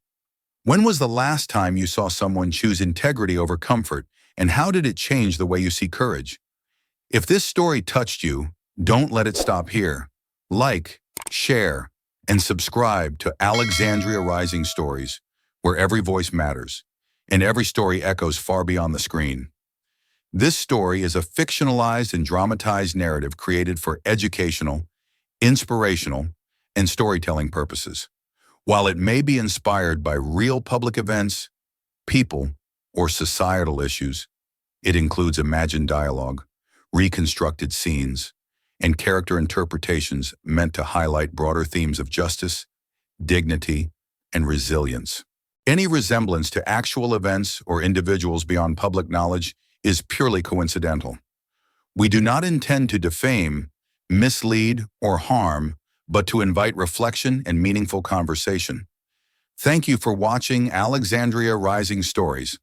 A: When was the last time you saw someone choose integrity over comfort, and how did it change the way you see courage? If this story touched you, don't let it stop here. Like, share, and subscribe to Alexandria Rising Stories, where every voice matters, and every story echoes far beyond the screen. This story is a fictionalized and dramatized narrative created for educational, inspirational, and storytelling purposes. While it may be inspired by real public events, people, or societal issues, it includes imagined dialogue, reconstructed scenes, and character interpretations meant to highlight broader themes of justice, dignity, and resilience. Any resemblance to actual events or individuals beyond public knowledge is purely coincidental. We do not intend to defame, mislead, or harm, but to invite reflection and meaningful conversation. Thank you for watching Alexandria Rising Stories.